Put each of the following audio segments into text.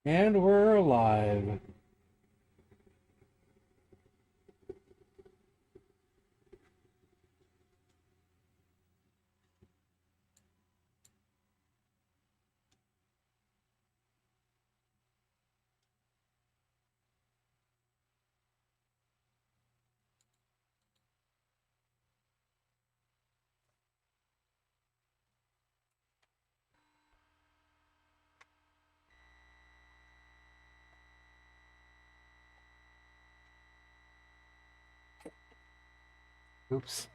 And we're alive. Oops.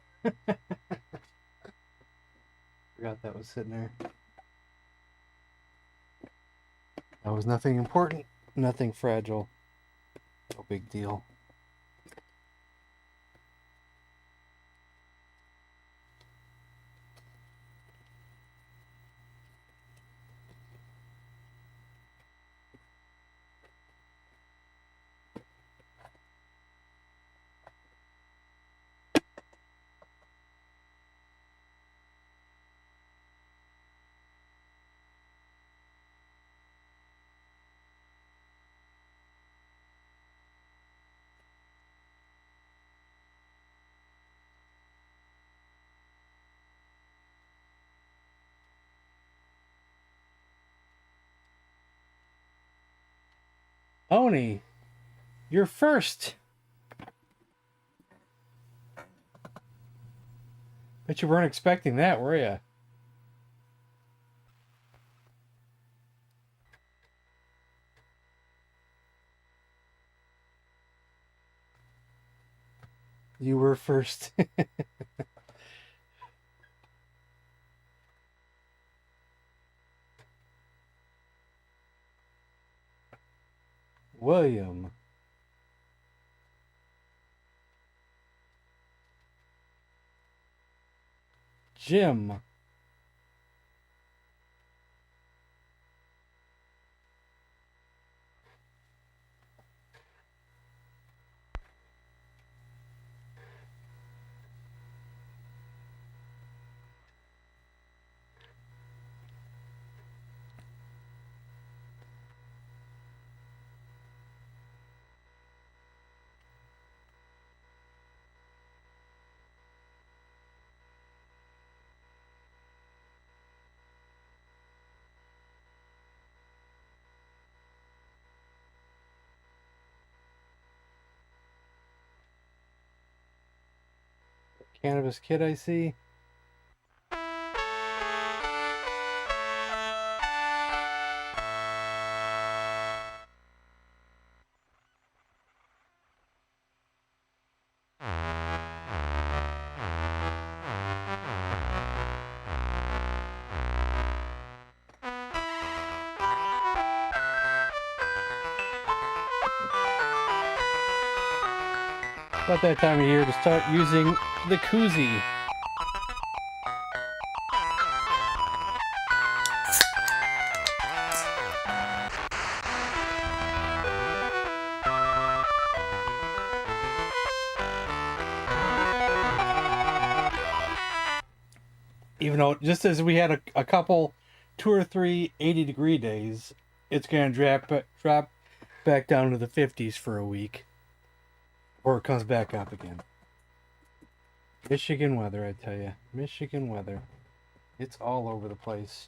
Forgot that was sitting there. That was nothing important, nothing fragile. No big deal. Oni, you're first. Bet you weren't expecting that, were you? You were first. William. Jim. Cannabis Kid, I see. About that time of year to start using the koozie. Even though, just as we had a couple, 2 or 3 80-degree days, it's going to drop back down to the 50s for a week. Or it comes back up again. Michigan weather, I tell you. Michigan weather. It's all over the place.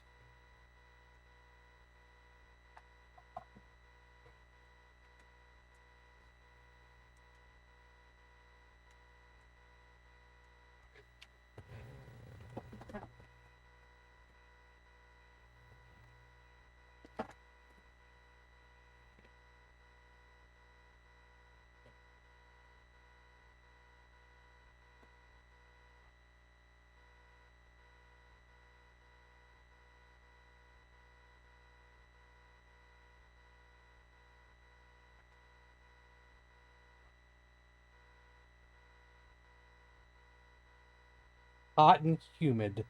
Hot and humid.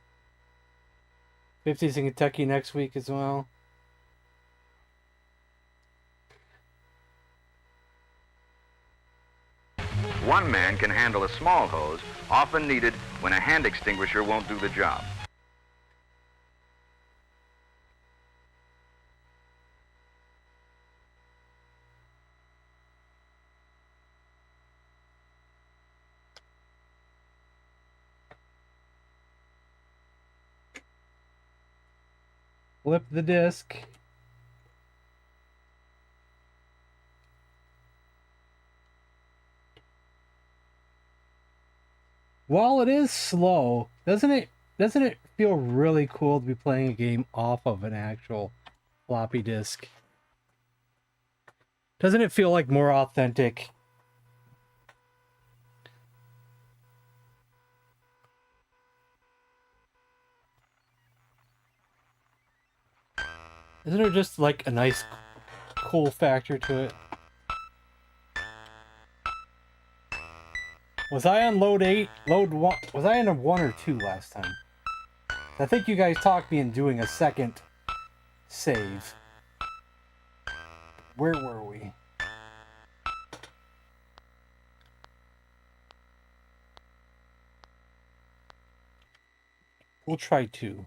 50s in Kentucky next week as well. One man can handle a small hose, often needed when a hand extinguisher won't do the job. Flip the disc. While it is slow, doesn't it feel really cool to be playing a game off of an actual floppy disk? Doesn't it feel like more authentic? Isn't there just like a nice cool factor to it? Was I on load 8? Load 1? Was I in a 1 or 2 last time? I think you guys talked me in doing a second save. Where were we? We'll try 2.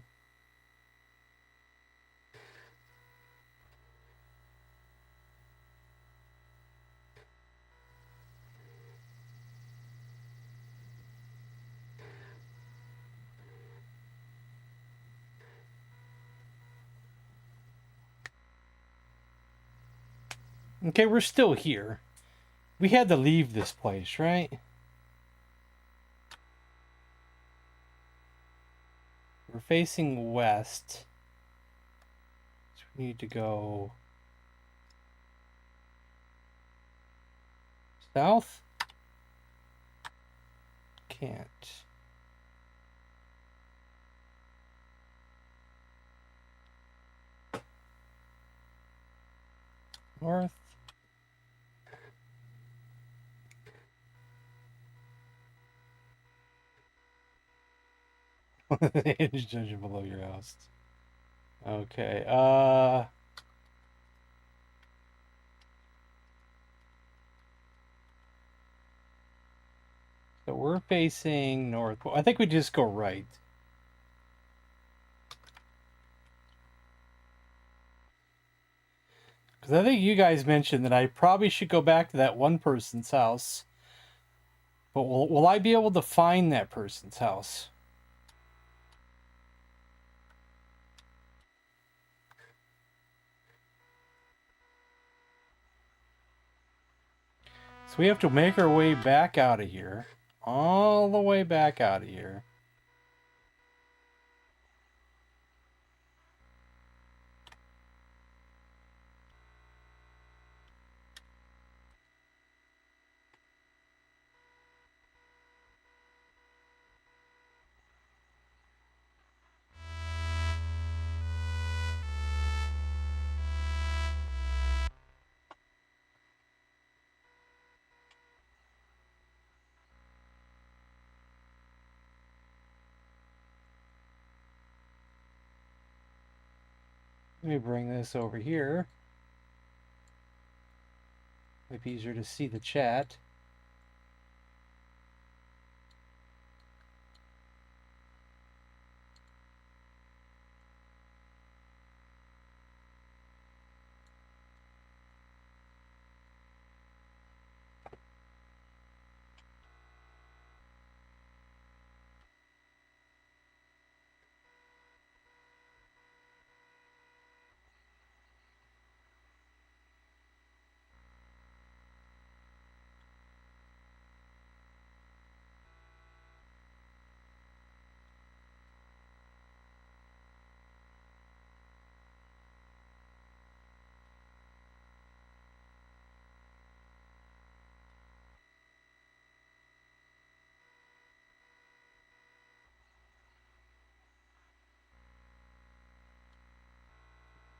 Okay, we're still here. We had to leave this place, right? We're facing west. So we need to go south? Can't. North. Hinge dungeon below your house. Okay, so we're facing north. I think we just go right. Because I think you guys mentioned that I probably should go back to that one person's house. But will I be able to find that person's house? So we have to make our way back out of here. All the way back out of here. Let me bring this over here. Might be easier to see the chat.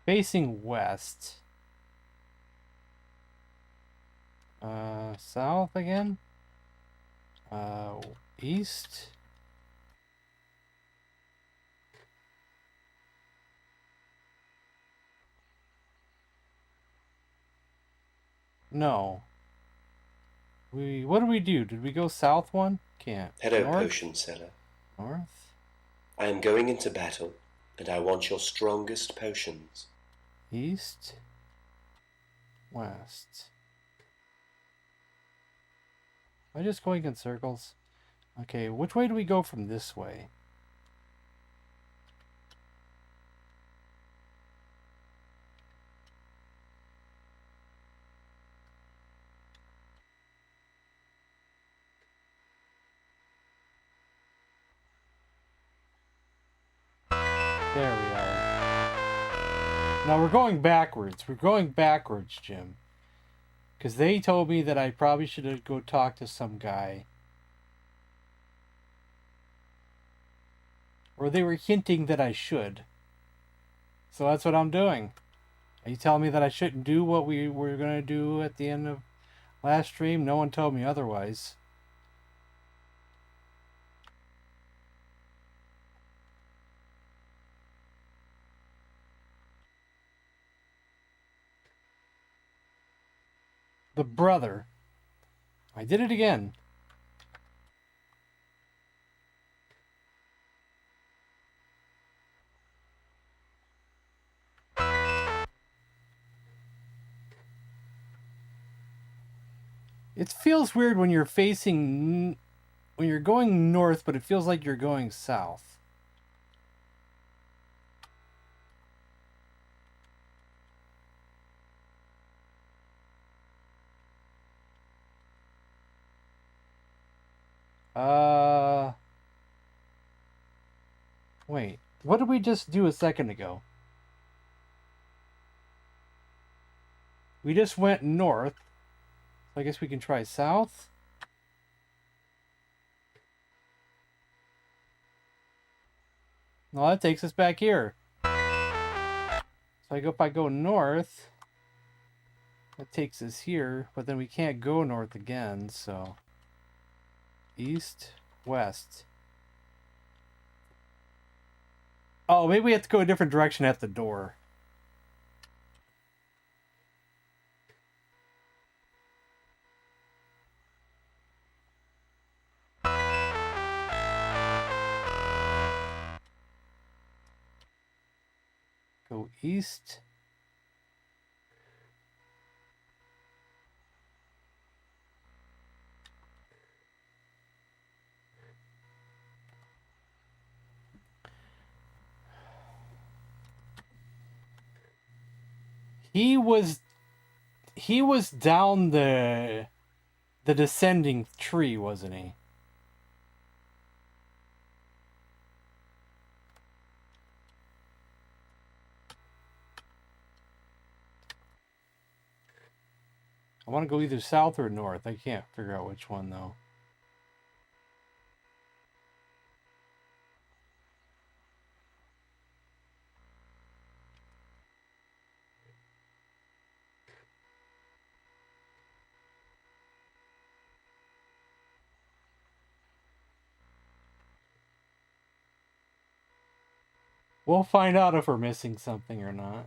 Facing west. South again? East? No. What did we do? Did we go south one? Can't. Hello, North? potion seller. North? I am going into battle, and I want your strongest potions. East? West? Am I just going in circles? Okay, which way do we go from this way? There we are. Now we're going backwards. We're going backwards, Jim. Because they told me that I probably should go talk to some guy. Or they were hinting that I should. So that's what I'm doing. Are you telling me that I shouldn't do what we were going to do at the end of last stream? No one told me otherwise. The brother. I did it again. It feels weird when you're facing... when you're going north, but it feels like you're going south. Wait. What did we just do a second ago? We just went north. So I guess we can try south. No, that takes us back here. So if I go north, that takes us here, but then we can't go north again, so east, west. Oh, maybe we have to go a different direction at the door. Go east. He was down the descending tree, wasn't he? I want to go either south or north. I can't figure out which one, though. We'll find out if we're missing something or not.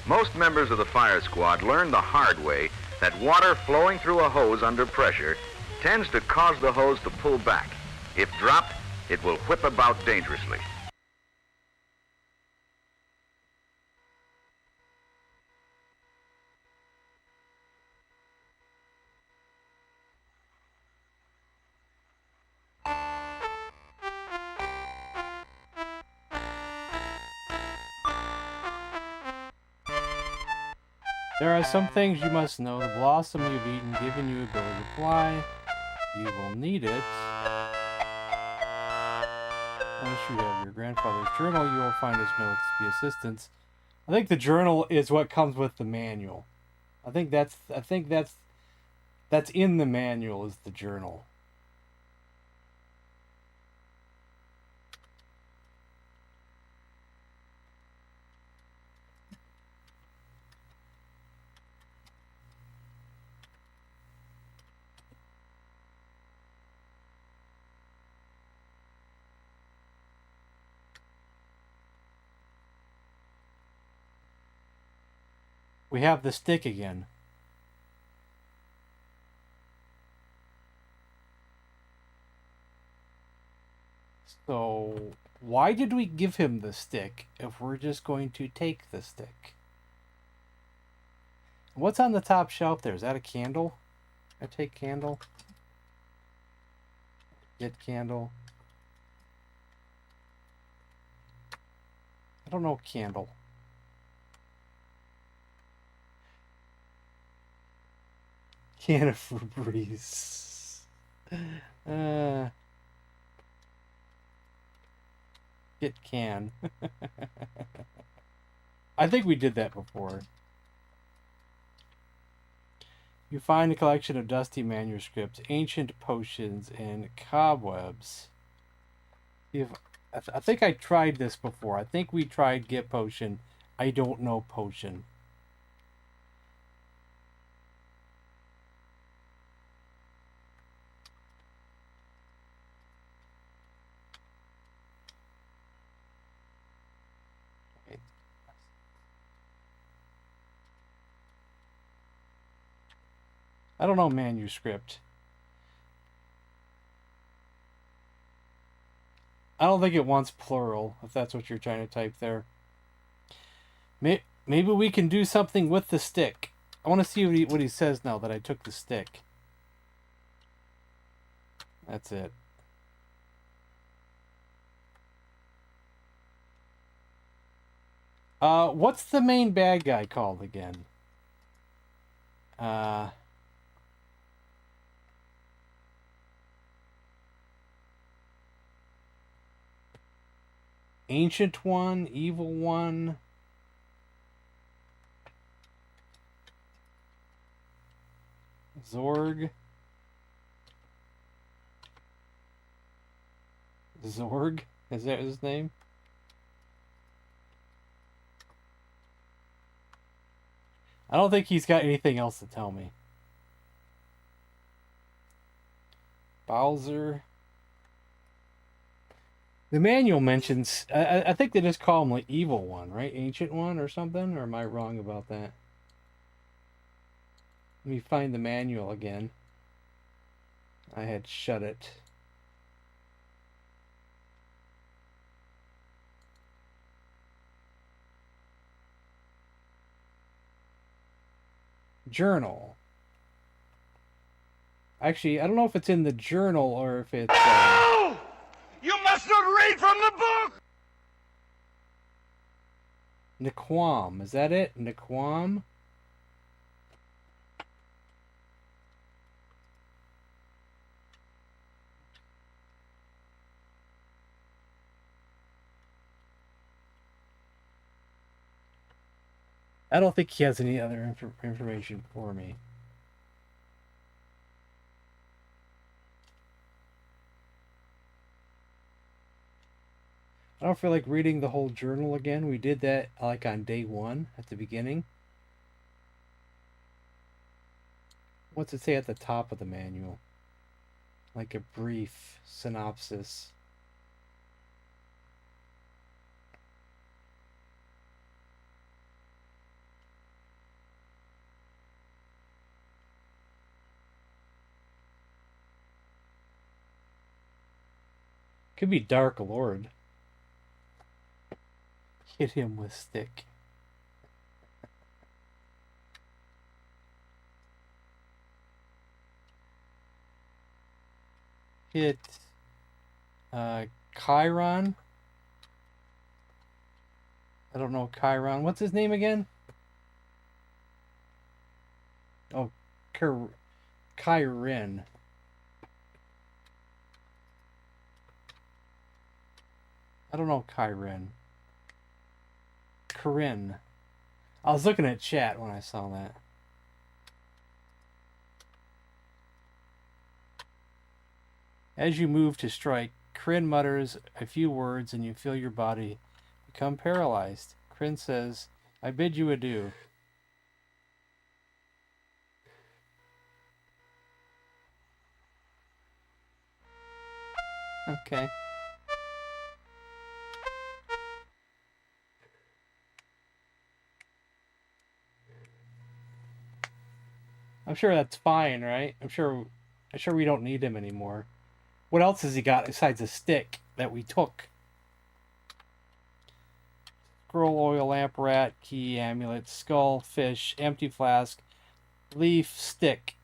Most members of the fire squad learn the hard way that water flowing through a hose under pressure tends to cause the hose to pull back. If dropped, it will whip about dangerously. There are some things you must know. The blossom you've eaten, given you ability to fly. You will need it. Once you have your grandfather's journal, you will find his notes to be assistance. I think the journal is what comes with the manual. I think that's in the manual is the journal. We have the stick again. So, why did we give him the stick if we're just going to take the stick? What's on the top shelf there? Is that a candle? I take candle. Get candle. I don't know candle. Can of Febreze. Get can. I think we did that before. You find a collection of dusty manuscripts, ancient potions, and cobwebs. I think I tried this before. I think we tried get potion. I don't know potion. I don't know manuscript. I don't think it wants plural, if that's what you're trying to type there. Maybe we can do something with the stick. I want to see what he says now that I took the stick. That's it. What's the main bad guy called again? Ancient one, evil one. Zorg. Zorg? Is that his name? I don't think he's got anything else to tell me. Bowser. The manual mentions, I think they just call him like evil one, right? Ancient one or something? Or am I wrong about that? Let me find the manual again. I had shut it. Journal. Actually, I don't know if it's in the journal or if it's... No! You must not read from the book! Naquam. Is that it? Naquam? I don't think he has any other information for me. I don't feel like reading the whole journal again. We did that like on day 1 at the beginning. What's it say at the top of the manual? Like a brief synopsis. Could be Dark Lord. Hit him with stick. Hit Chiron. I don't know Chiron. What's his name again? Oh, Chirin. I don't know Chirin. Corinne. I was looking at chat when I saw that. As you move to strike, Corinne mutters a few words and you feel your body become paralyzed. Corinne says, I bid you adieu. Okay. I'm sure that's fine, right? I'm sure we don't need him anymore. What else has he got besides a stick that we took? Scroll, oil, lamp, rat, key, amulet, skull, fish, empty flask, leaf, stick.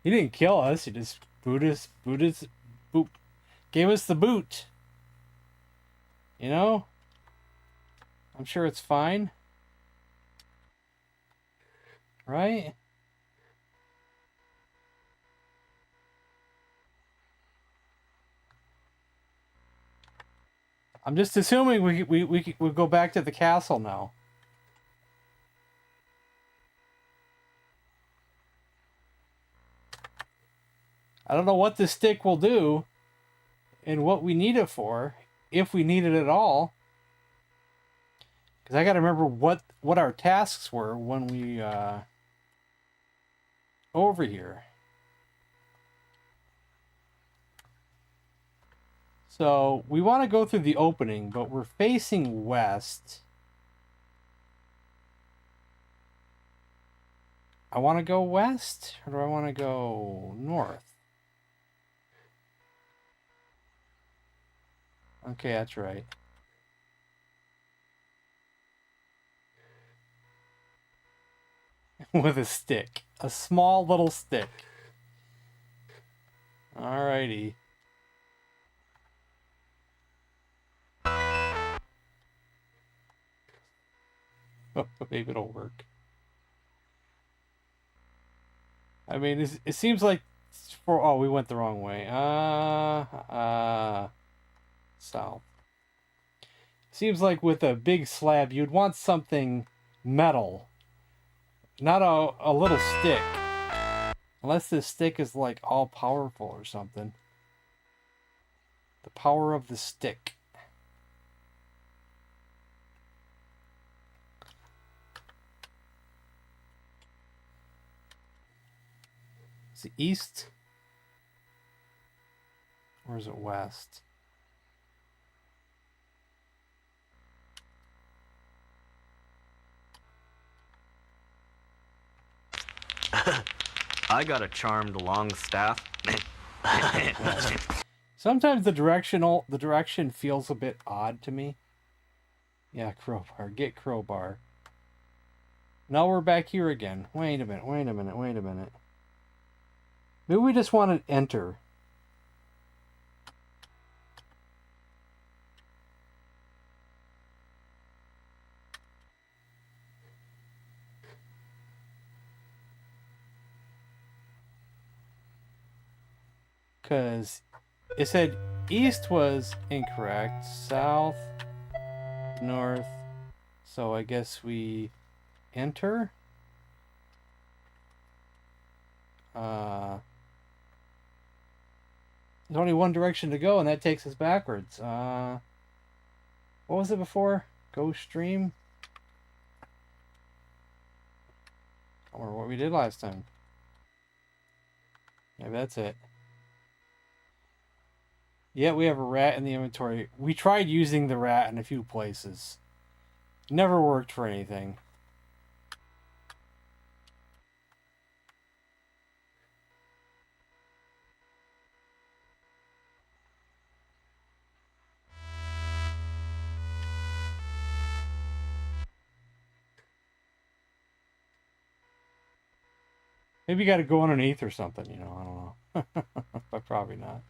He didn't kill us. He just boot, gave us the boot. You know? I'm sure it's fine. Right? I'm just assuming we go back to the castle now. I don't know what this stick will do and what we need it for, if we need it at all. Because I got to remember what our tasks were when we over here. So we want to go through the opening, but we're facing west. I want to go west, or do I want to go north? Okay, that's right. With a stick. A small little stick. Alrighty. Maybe it'll work. I mean, it seems like oh, we went the wrong way. South. Seems like with a big slab, you'd want something metal, not a little stick. Unless this stick is like all powerful or something. The power of the stick. Is it east? Or is it west? I got a charmed long staff. Sometimes the direction feels a bit odd to me. Yeah, crowbar. Get crowbar. Now we're back here again. Wait a minute. Maybe we just want to enter. Because it said east was incorrect. South, north. So I guess we enter. There's only one direction to go, and that takes us backwards. What was it before? Go stream? Or what we did last time. Maybe that's it. Yeah, we have a rat in the inventory. We tried using the rat in a few places. Never worked for anything. Maybe you got to go underneath or something, you know. I don't know. But probably not.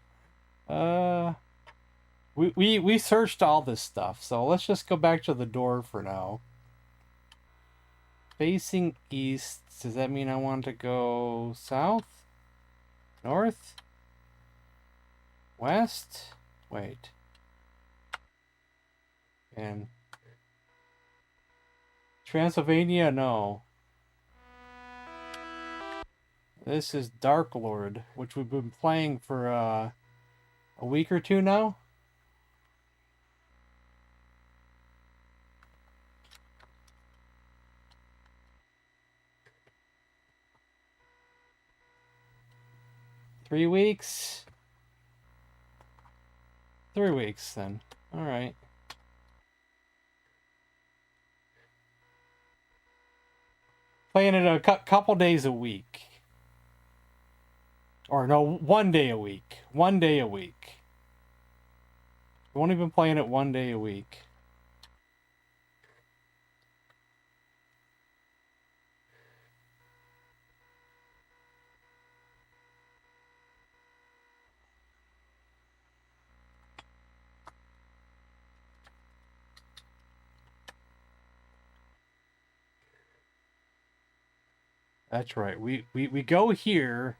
We searched all this stuff, so let's just go back to the door for now. Facing east, does that mean I want to go south? North? West? Wait. And Transylvania? No. This is Dark Lord, which we've been playing for a week or two now. Three weeks? 3 weeks then. Alright. Playing it a couple days a week. Or no, 1 day a week. 1 day a week. I've only been playing it 1 day a week. That's right. We go here,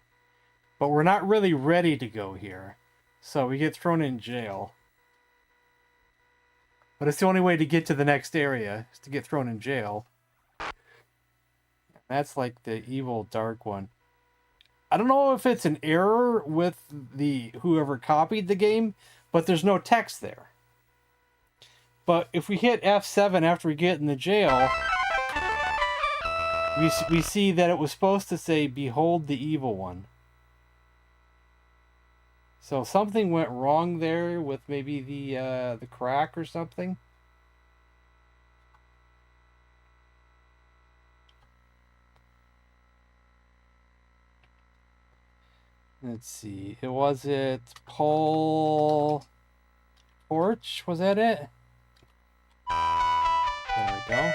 but we're not really ready to go here. So we get thrown in jail. But it's the only way to get to the next area, is to get thrown in jail. That's like the evil dark one. I don't know if it's an error with the whoever copied the game, but there's no text there. But if we hit F7 after we get in the jail, we see that it was supposed to say, "Behold the evil one." So something went wrong there with maybe the crack or something. Let's see. Was it Paul Porch? Was that it? There we go.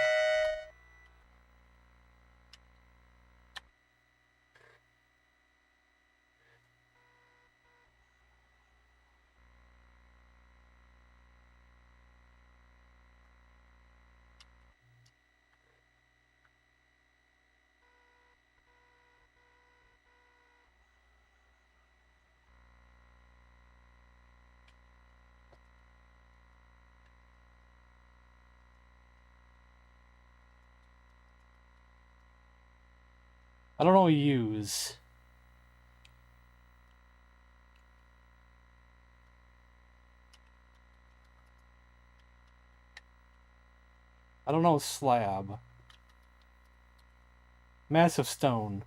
I don't know use. I don't know slab. Massive stone.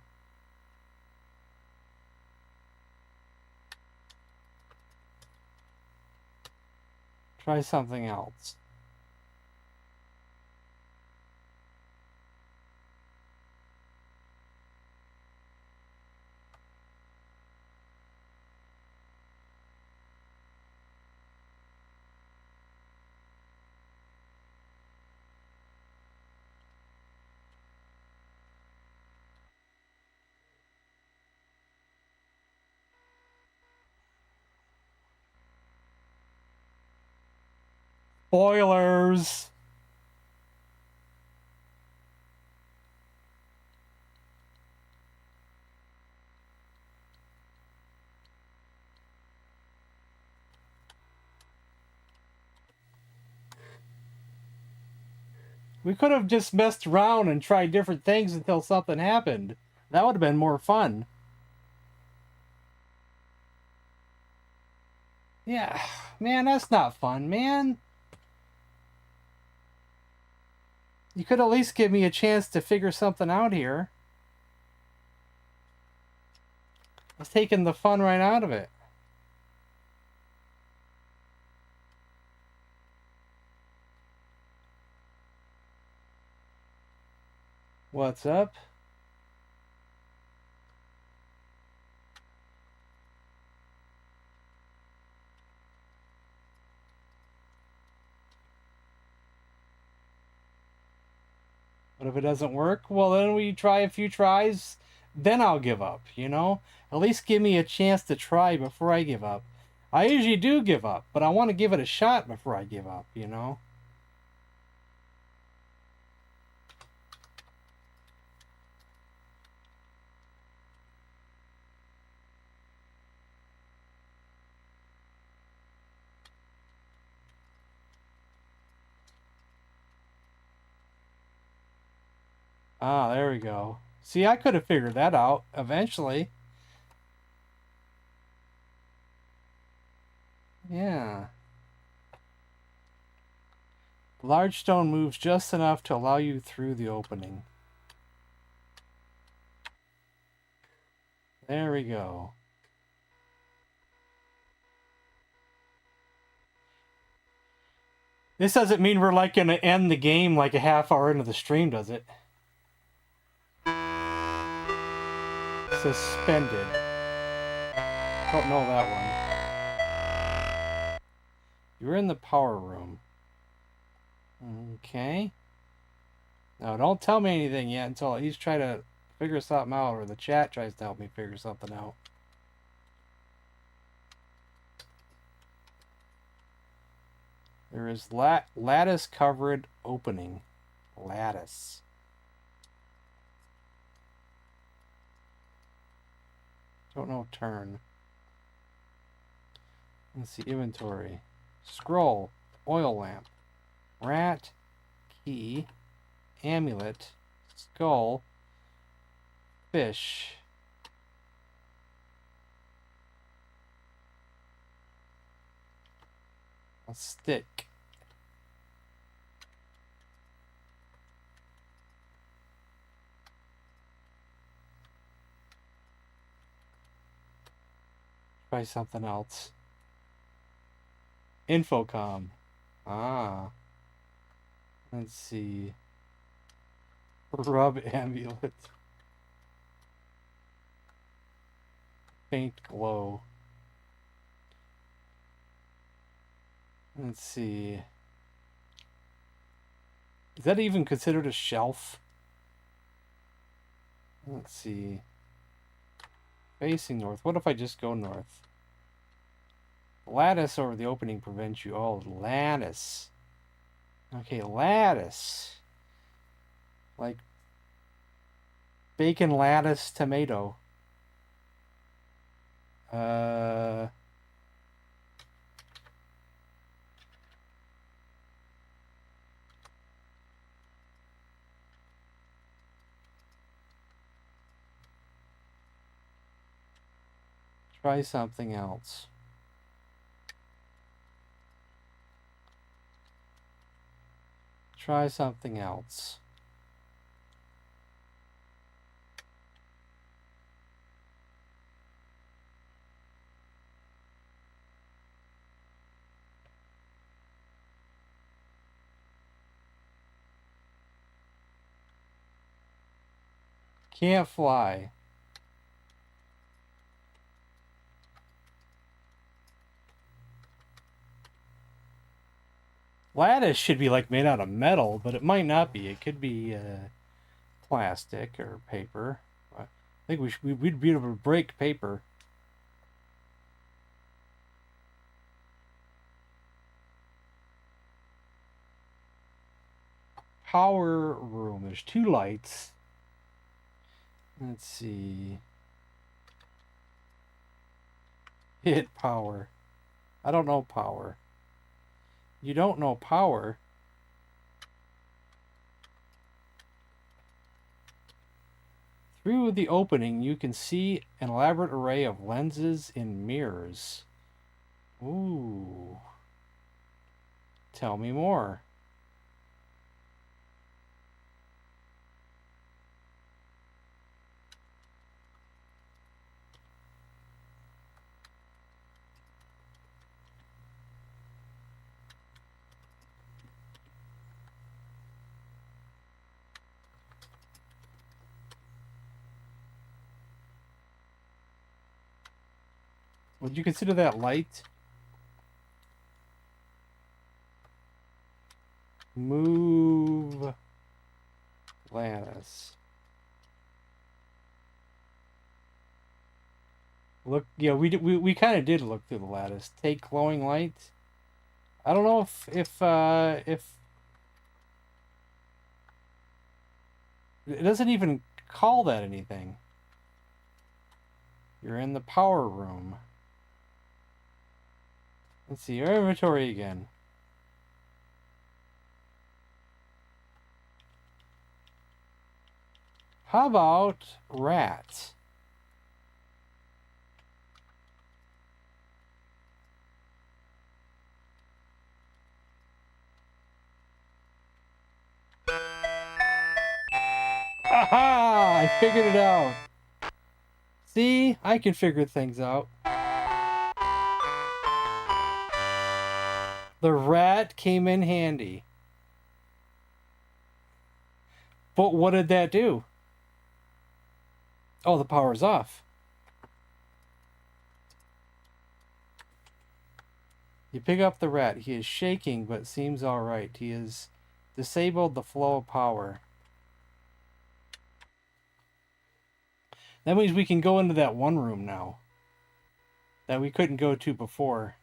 Try something else. Spoilers! We could have just messed around and tried different things until something happened. That would have been more fun. Yeah, man, that's not fun, man. You could at least give me a chance to figure something out here. It's taking the fun right out of it. What's up? But if it doesn't work, well, then we try a few tries, then I'll give up, you know? At least give me a chance to try before I give up. I usually do give up, but I want to give it a shot before I give up, you know? Ah, there we go. See, I could have figured that out eventually. Yeah. The large stone moves just enough to allow you through the opening. There we go. This doesn't mean we're like going to end the game like a half hour into the stream, does it? Suspended. Don't know that one. You're in the power room. Okay. Now, don't tell me anything yet until at least try to figure something out, or the chat tries to help me figure something out. There is lattice-covered opening. Lattice. Don't know turn. Let's see, inventory. Scroll. Oil lamp. Rat. Key. Amulet. Skull. Fish. A stick. Try something else. Infocom. Ah. Let's see. Rub amulet. Faint glow. Let's see. Is that even considered a shelf? Let's see. Facing north. What if I just go north? Lattice over the opening prevents you. Oh, lattice. Okay, lattice. Like bacon lattice tomato. Try something else. Try something else. Can't fly. Lattice should be like made out of metal, but it might not be. It could be plastic or paper. I think we'd be able to break paper. Power room. There's 2 lights. Let's see. Hit power. I don't know power. You don't know power? Through the opening, you can see an elaborate array of lenses and mirrors. Ooh. Tell me more. Would you consider that light? Move lattice. Look, yeah, we kind of did look through the lattice. Take glowing light. I don't know if it doesn't even call that anything. You're in the power room. Let's see, your inventory again. How about rat? Aha! I figured it out. See, I can figure things out. The rat came in handy. But what did that do? Oh, the power's off. You pick up the rat. He is shaking, but seems alright. He has disabled the flow of power. That means we can go into that one room now that we couldn't go to before.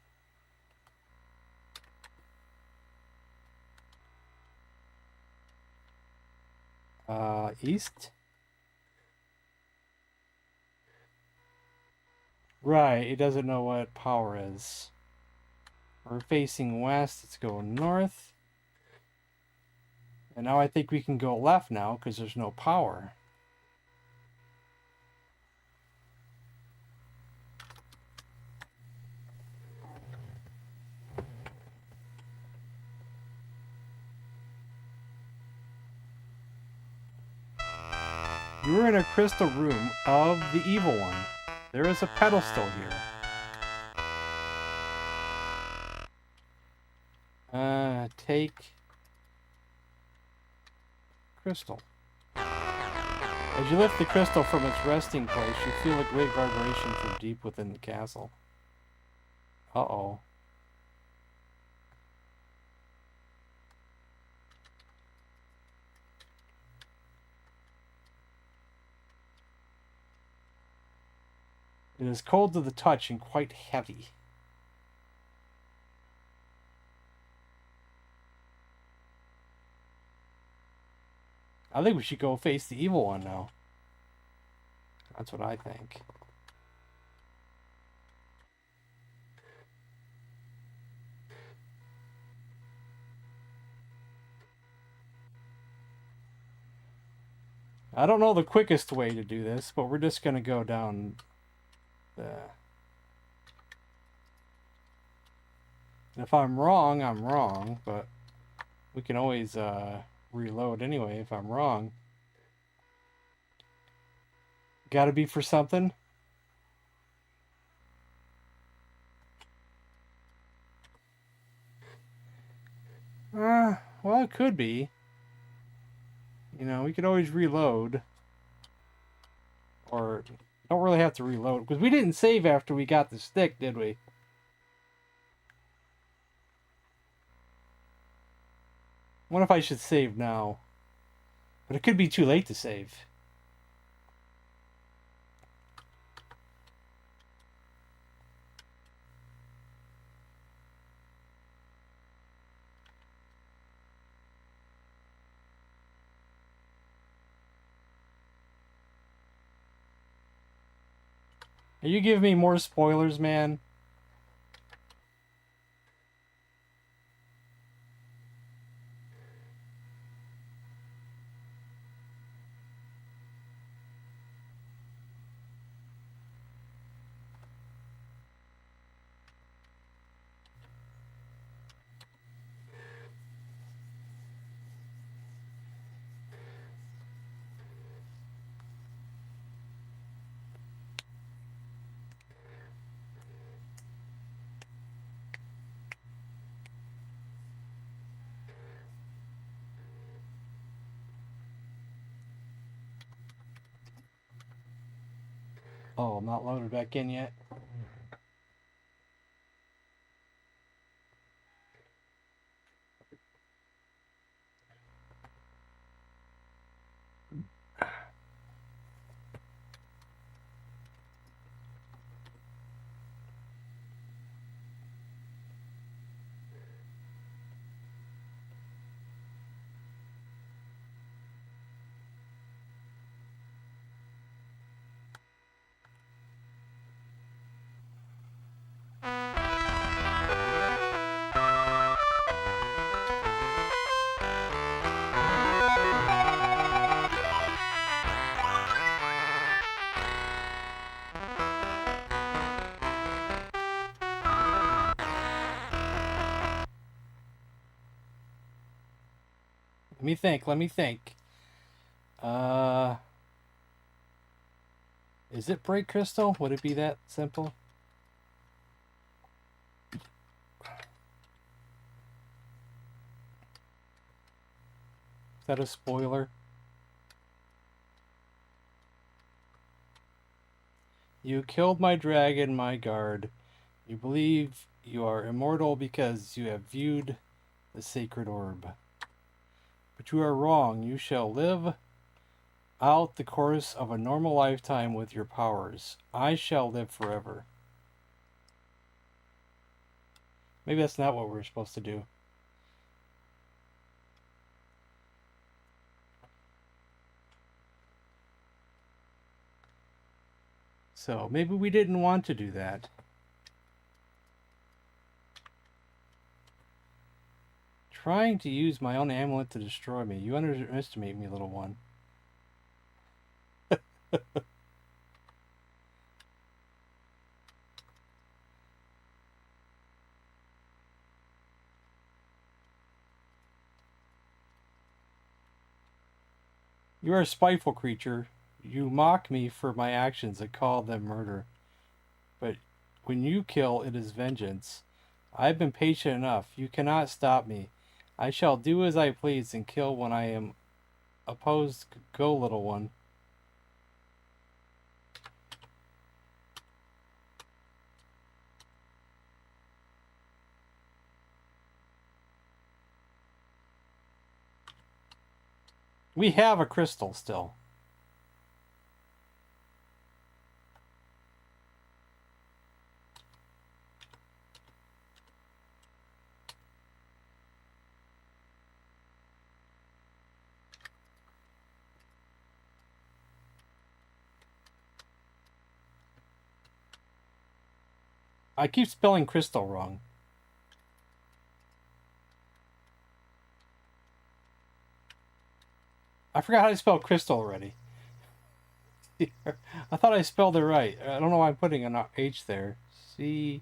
East? Right, it doesn't know what power is. We're facing west, let's go north. And now I think we can go left now because there's no power. You are in a crystal room of the evil one. There is a pedestal here. Take crystal. As you lift the crystal from its resting place, you feel a great vibration from deep within the castle. Uh-oh. It is cold to the touch and quite heavy. I think we should go face the evil one now. That's what I think. I don't know the quickest way to do this, but we're just going to go down the... If I'm wrong, but we can always reload anyway if I'm wrong. Gotta be for something. Well, it could be. You know, we could always reload. Or don't really have to reload. Because we didn't save after we got the stick, did we? What if I should save now? But it could be too late to save. Are you giving me more spoilers, man? Oh, I'm not loaded back in yet. Let me think. Is it break crystal? Would it be that simple? Is that a spoiler? You killed my dragon, my guard. You believe you are immortal because you have viewed the sacred orb. But you are wrong. You shall live out the course of a normal lifetime with your powers. I shall live forever. Maybe that's not what we're supposed to do. So maybe we didn't want to do that. Trying to use my own amulet to destroy me. You underestimate me, little one. You are a spiteful creature. You mock me for my actions and call them murder. But when you kill, it is vengeance. I have been patient enough. You cannot stop me. I shall do as I please and kill when I am opposed. Go, little one. We have a crystal still. I keep spelling crystal wrong. I forgot how to spell crystal already. I thought I spelled it right. I don't know why I'm putting an H there. C.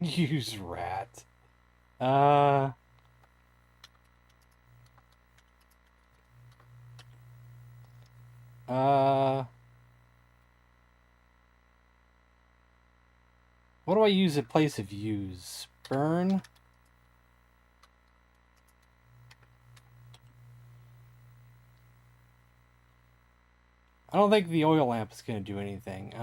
Use rat. What do I use in place of use? Burn? I don't think the oil lamp is going to do anything.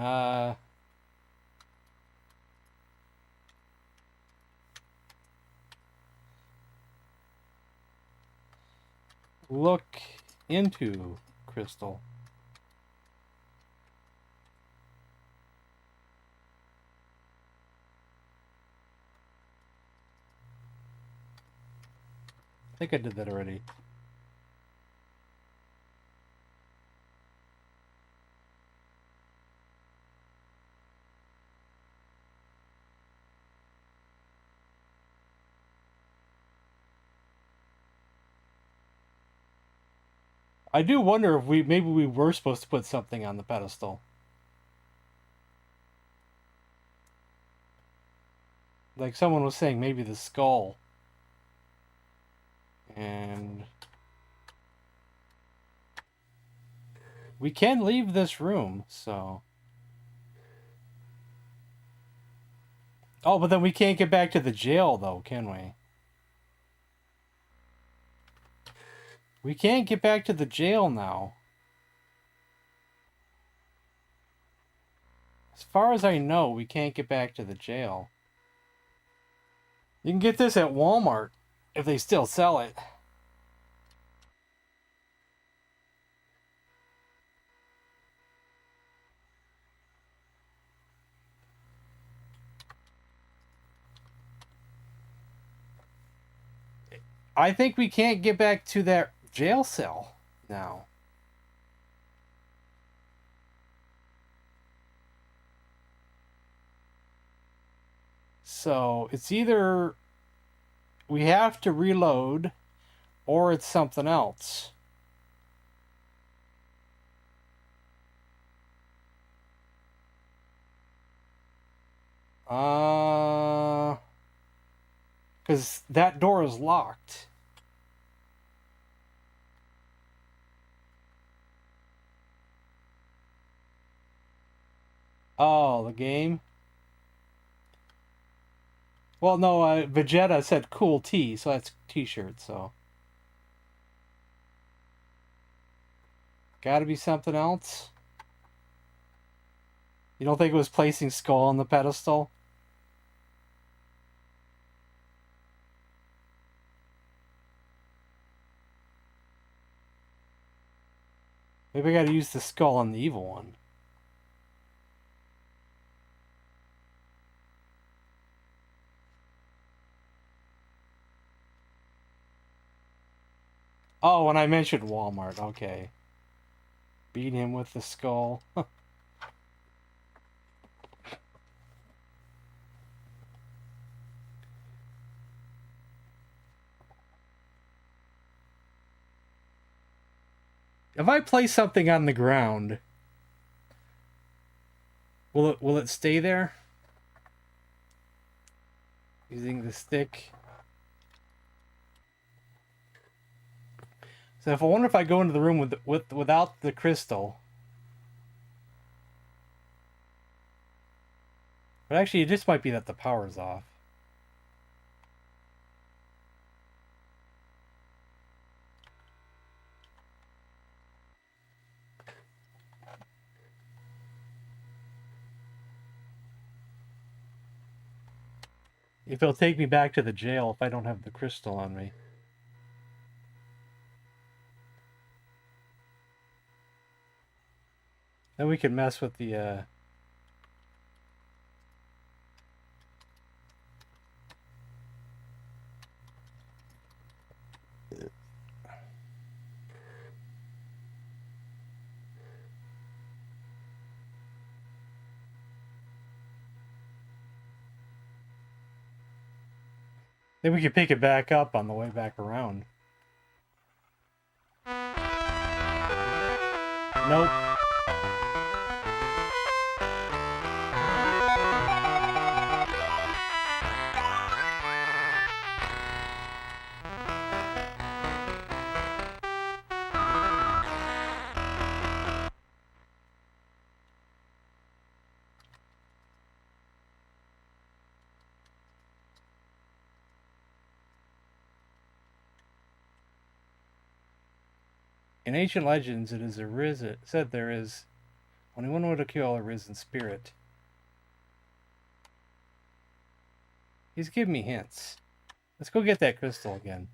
Look into crystal. I think I did that already. I do wonder if maybe we were supposed to put something on the pedestal. Like someone was saying, maybe the skull. And we can leave this room, so. Oh, but then we can't get back to the jail, though, can we? We can't get back to the jail now. As far as I know, we can't get back to the jail. You can get this at Walmart, if they still sell it. I think we can't get back to that jail cell now. So it's either we have to reload or it's something else. Because that door is locked. Oh, the game? Well, no, Vegeta said cool tea, so that's t-shirt, so. Gotta be something else? You don't think it was placing Skull on the pedestal? Maybe I gotta use the skull on the evil one. Oh, when I mentioned Walmart, okay. Beat him with the skull. If I place something on the ground, will it stay there? Using the stick. So if I wonder if I go into the room without the crystal. But actually, it just might be that the power's off. If it'll take me back to the jail if I don't have the crystal on me. Then we can mess with the, Then we can pick it back up on the way back around. Nope. In ancient legends, it is said there is only one way to kill a risen spirit. He's giving me hints. Let's go get that crystal again.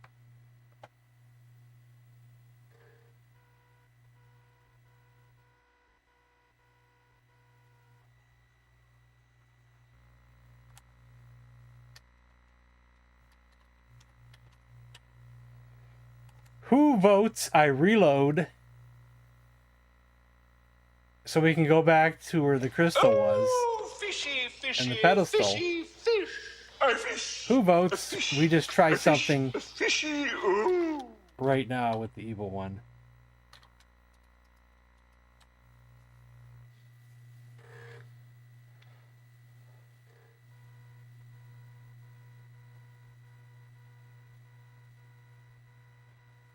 Who votes I reload so we can go back to where the crystal was? Fishy, fishy, and the pedestal. Fishy, fish. A fish. Who votes A fish. we just try A fish. something A fishy. Ooh. right now with the evil one?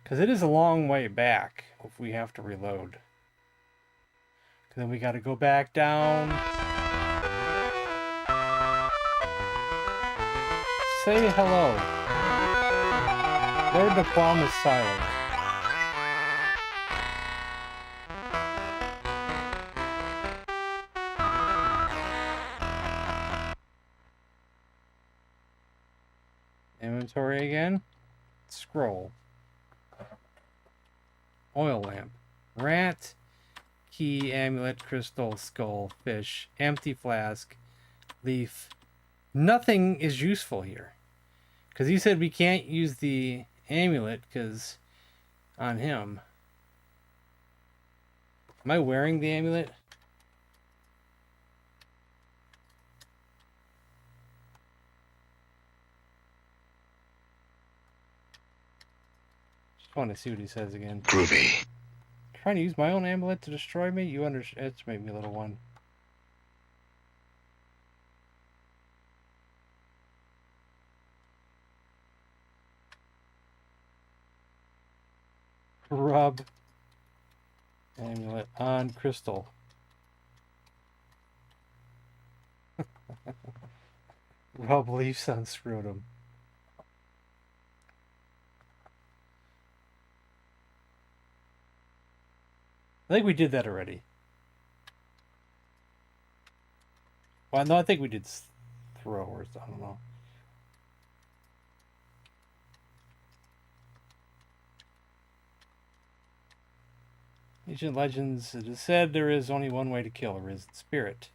Because it is a long way back if we have to reload. Then we got to go back down. Say hello. Lord Naquam is silent. Inventory again. Scroll. Oil lamp. Rat. Key, amulet, crystal, skull, fish, empty flask, leaf. Nothing is useful here. Because he said we can't use the amulet because on him. Am I wearing the amulet? Just want to see what he says again. Groovy. Trying to use my own amulet to destroy me? You underestimate me, little one. Rub amulet on crystal. Rub leaves on scrotum. I think we did that already. Well, no, I think we did throwers. I don't know. Ancient legends, it is said there is only one way to kill a risen spirit.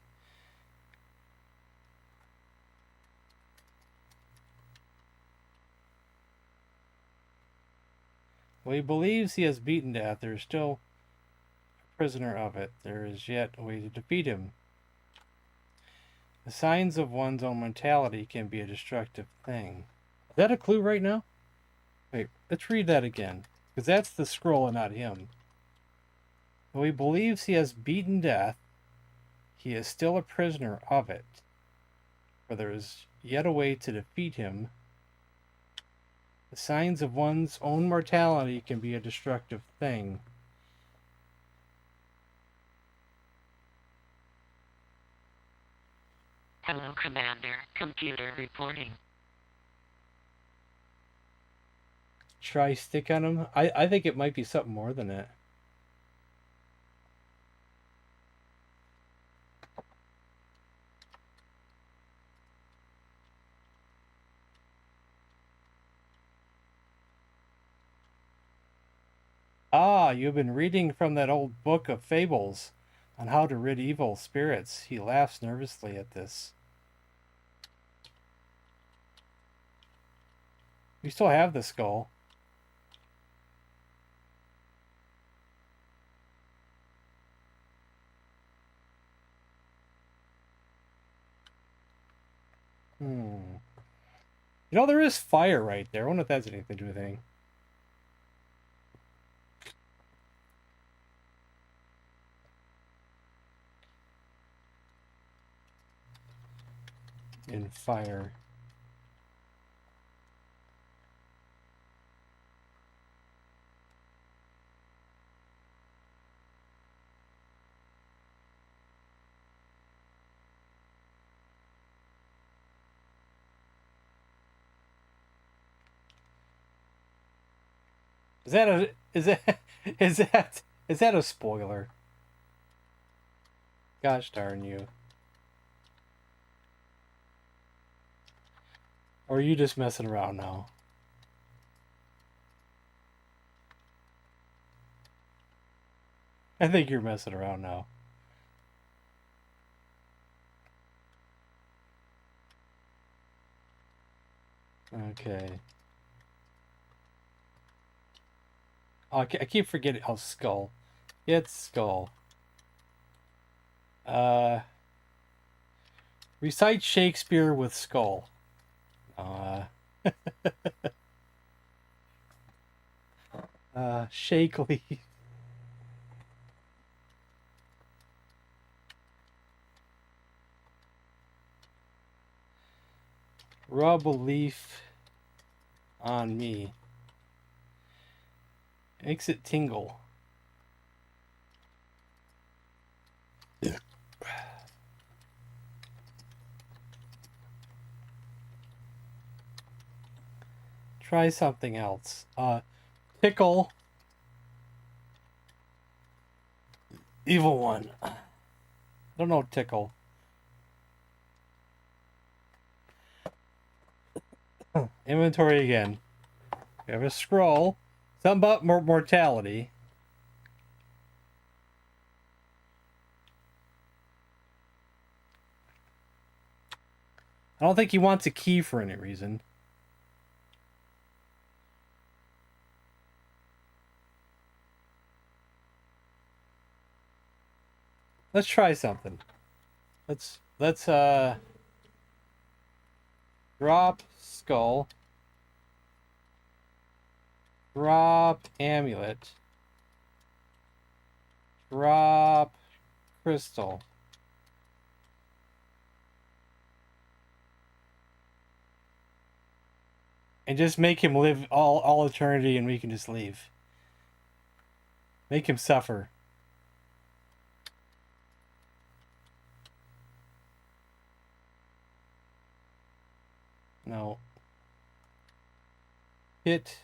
Well, he believes he has beaten death. There is still a prisoner of it. There is yet a way to defeat him. The signs of one's own mentality can be a destructive thing. Is that a clue right now? Wait, let's read that again. Because that's the scroll and not him. Though he believes he has beaten death, he is still a prisoner of it. For there is yet a way to defeat him. The signs of one's own mortality can be a destructive thing. Hello, Commander. Computer reporting. Try stick on him? I think it might be something more than that. Ah, you've been reading from that old book of fables on how to rid evil spirits. He laughs nervously at this. We still have the skull. You know, there is fire right there. I wonder if that's anything to do with anything. In fire. Is that a spoiler? Gosh darn you. Or are you just messing around now? I think you're messing around now. Okay. Oh, I keep forgetting. Oh, skull. It's skull. Recite Shakespeare with skull. Shake leaf. Rub a leaf on me. Makes it tingle. Try something else. Tickle. Evil one. I don't know, tickle. Inventory again. We have a scroll. Something about mortality. I don't think he wants a key for any reason. Let's try something. Let's drop skull. Drop amulet. Drop crystal. And just make him live all eternity and we can just leave. Make him suffer. No. Hit.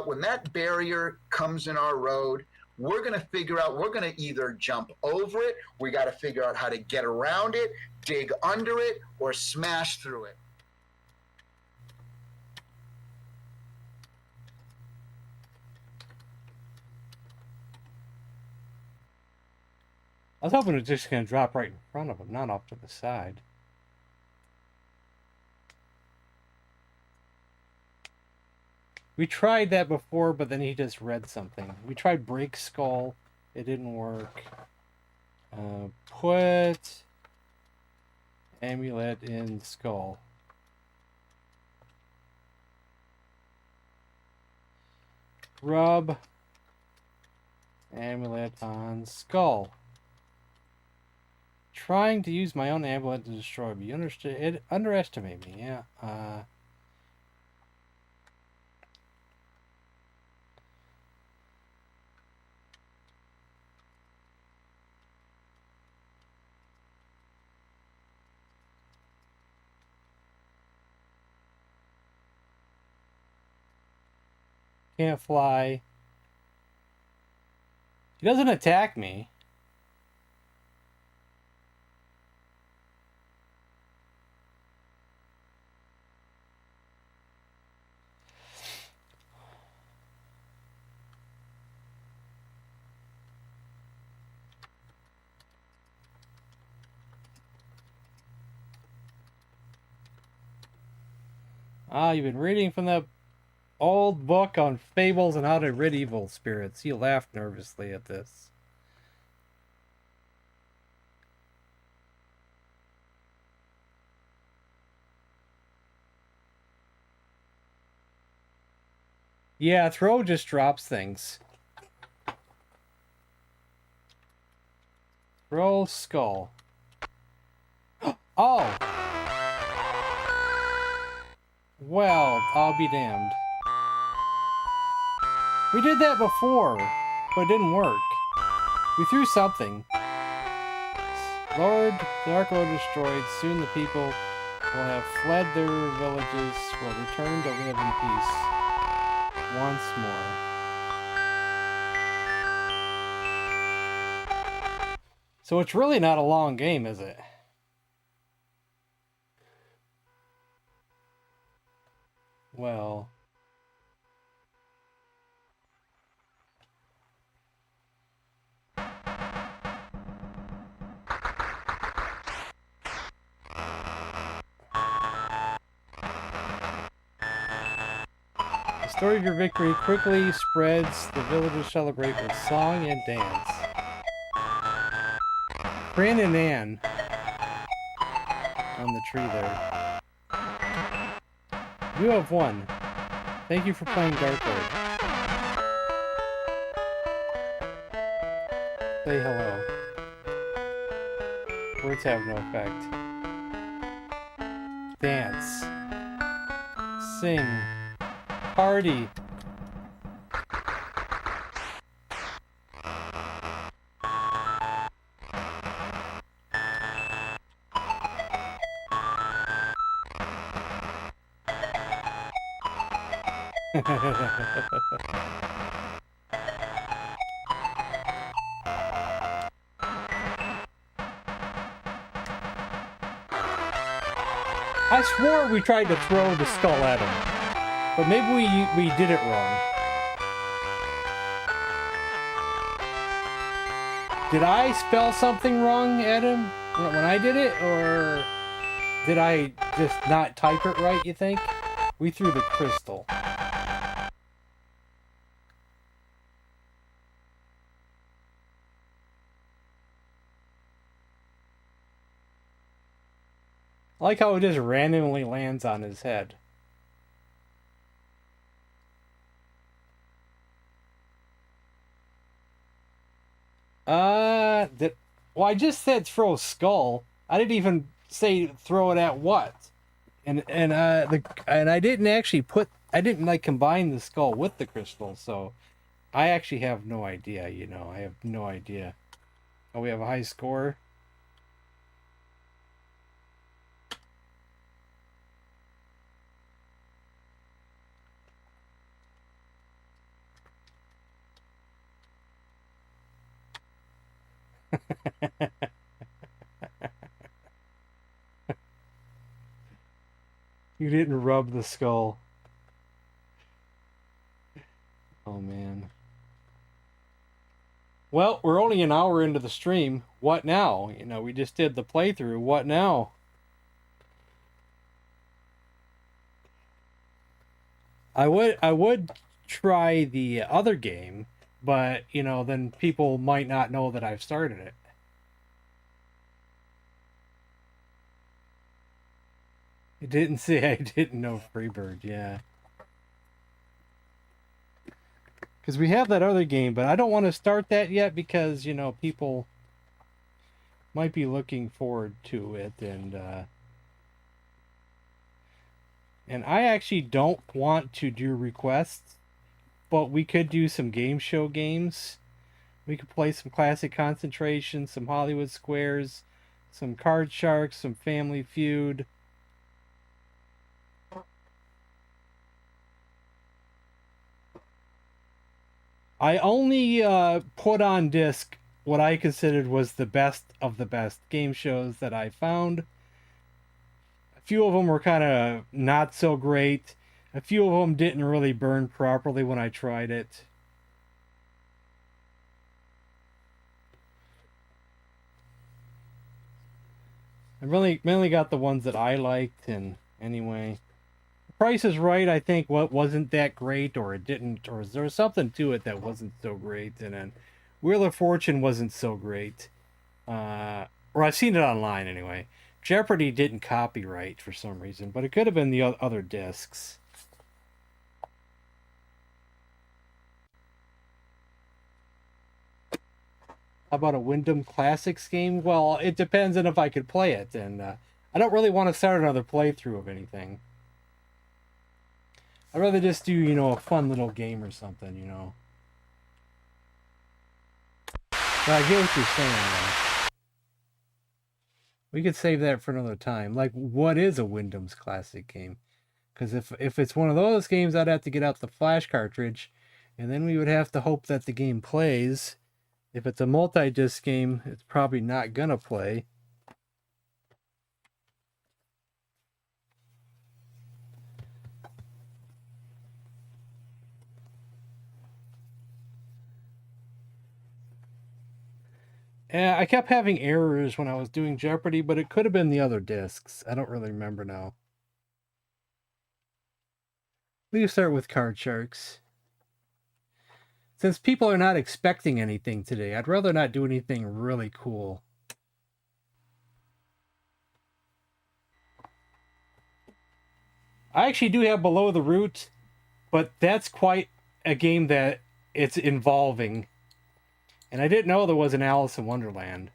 When that barrier comes in our road, we're going to figure out, we're going to either jump over it, we got to figure out how to get around it, dig under it, or smash through it. I was hoping it was just going to drop right in front of him, not off to the side. We tried that before, but then he just read something. We tried break skull. It didn't work. Put amulet in skull. Rub amulet on skull. Trying to use my own amulet to destroy me. You underestimate me, yeah. Can't fly. He doesn't attack me. You've been reading from the old book on fables and how to rid evil spirits. He laughed nervously at this. Yeah, throw just drops things. Throw skull. Oh! Well, I'll be damned. We did that before, but it didn't work. We threw something. Lord, the Ark Lord destroyed. Soon the people will have fled their villages, will return to live in peace once more. So it's really not a long game, is it? Well... The story of your victory quickly spreads. The villagers celebrate with song and dance. Fran and Ann on the tree there. You have won. Thank you for playing Dark Lord. Say hello. Words have no effect. Dance. Sing. Party. I swore we tried to throw the skull at him, but maybe we did it wrong. Did I spell something wrong at him when I did it, or did I just not type it right, you think? We threw the crystal. I like how it just randomly lands on his head. Well, I just said throw skull. I didn't even say throw it at what. And I didn't actually put I didn't like combine the skull with the crystal, so I actually have no idea, you know. I have no idea. Oh, we have a high score. You didn't rub the skull. Oh, man. Well, we're only an hour into the stream. What now? You know, we just did the playthrough. What now? I would try the other game, but, you know, then people might not know that I've started it. It didn't say I didn't know Freebird, yeah. Because we have that other game, but I don't want to start that yet because, you know, people might be looking forward to it, and I actually don't want to do requests, but we could do some game show games. We could play some Classic Concentration, some Hollywood Squares, some Card Sharks, some Family Feud. I only put on disc what I considered was the best of the best game shows that I found. A few of them were kind of not so great. A few of them didn't really burn properly when I tried it. I really mainly got the ones that I liked, and anyway. Price is Right, I think what wasn't that great, or it didn't, or there was something to it that wasn't so great, and then Wheel of Fortune wasn't so great. Or I've seen it online anyway. Jeopardy didn't copyright for some reason, but it could have been the other discs. How about a Wyndham Classics game? Well, it depends on if I could play it, and I don't really want to start another playthrough of anything. I'd rather just do, you know, a fun little game or something, you know. But I get what you're saying, though. We could save that for another time. Like, what is a Wyndham's Classic game? Because if it's one of those games, I'd have to get out the flash cartridge, and then we would have to hope that the game plays. If it's a multi-disc game, it's probably not gonna play. I kept having errors when I was doing Jeopardy, but it could have been the other discs. I don't really remember now. We can start with Card Sharks. Since people are not expecting anything today, I'd rather not do anything really cool. I actually do have Below the Root, but that's quite a game that it's involving. And I didn't know there was an Alice in Wonderland.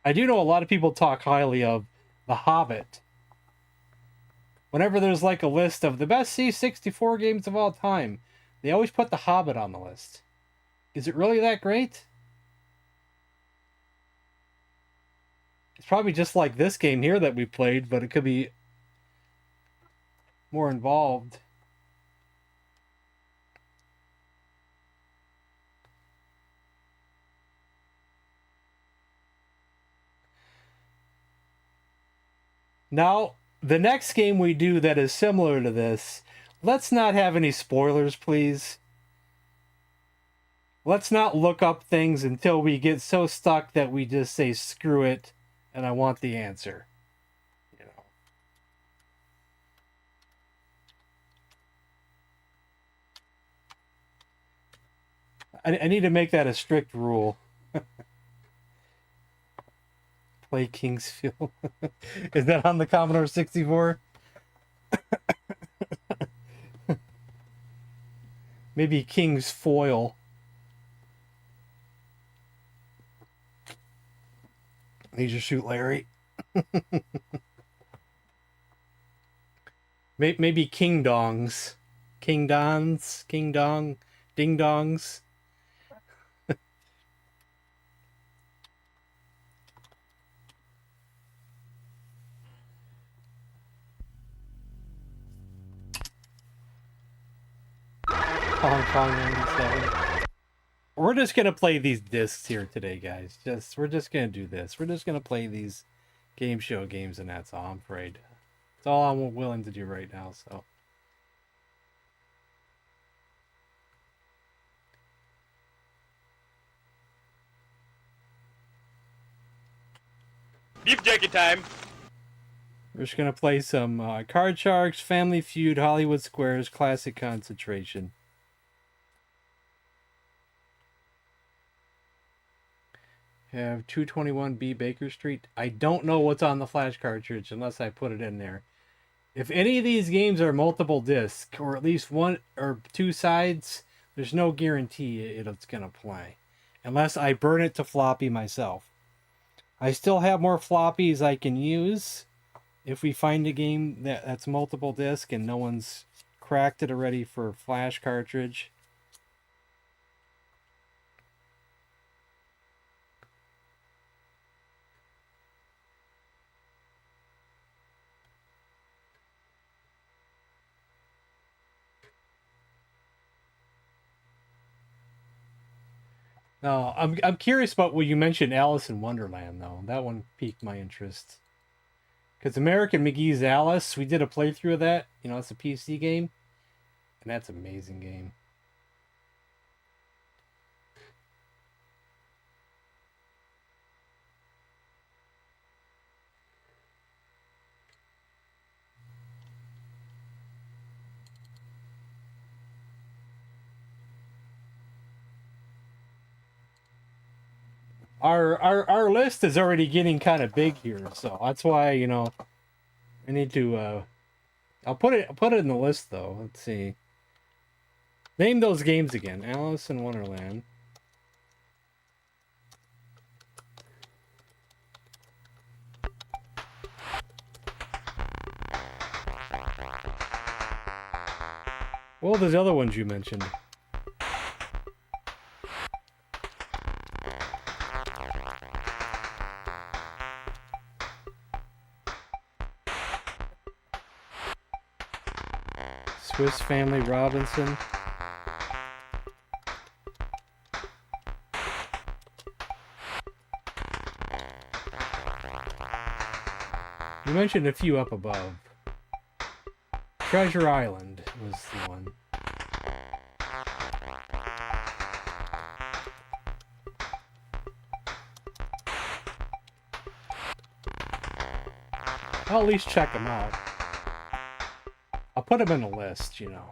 I do know a lot of people talk highly of The Hobbit. Whenever there's like a list of the best C64 games of all time, they always put The Hobbit on the list. Is it really that great? It's probably just like this game here that we played, but it could be more involved. Now, the next game we do that is similar to this, let's not have any spoilers, please. Let's not look up things until we get so stuck that we just say, screw it, and I want the answer. You know. I need to make that a strict rule. Play Kingsfield. Is that on the Commodore 64? Maybe King's Foil. Leisure Shoot Larry. Maybe King Dongs. King Dons? King Dong? Ding Dongs? Hong Kong 97. We're just gonna play these discs here today, guys. We're just gonna do this. We're just gonna play these game show games, and that's all. I'm afraid. That's all I'm willing to do right now. So. Beef jerky time. We're just gonna play some Card Sharks, Family Feud, Hollywood Squares, Classic Concentration. Have 221B Baker Street. I don't know what's on the flash cartridge unless I put it in there. If any of these games are multiple discs, or at least one or two sides, there's no guarantee it's gonna play. Unless I burn it to floppy myself. I still have more floppies I can use if we find a game that's multiple disc and no one's cracked it already for flash cartridge. No, I'm curious about what you mentioned, Alice in Wonderland, though. That one piqued my interest. Because American McGee's Alice, we did a playthrough of that. You know, it's a PC game. And that's an amazing game. Our list is already getting kind of big here, so that's why, you know, I need to I'll put it in the list though. Let's see. Name those games again. Alice in Wonderland. What were those other ones you mentioned? Swiss Family Robinson. You mentioned a few up above. Treasure Island was the one. I'll at least check them out. I'll put them in a list, you know.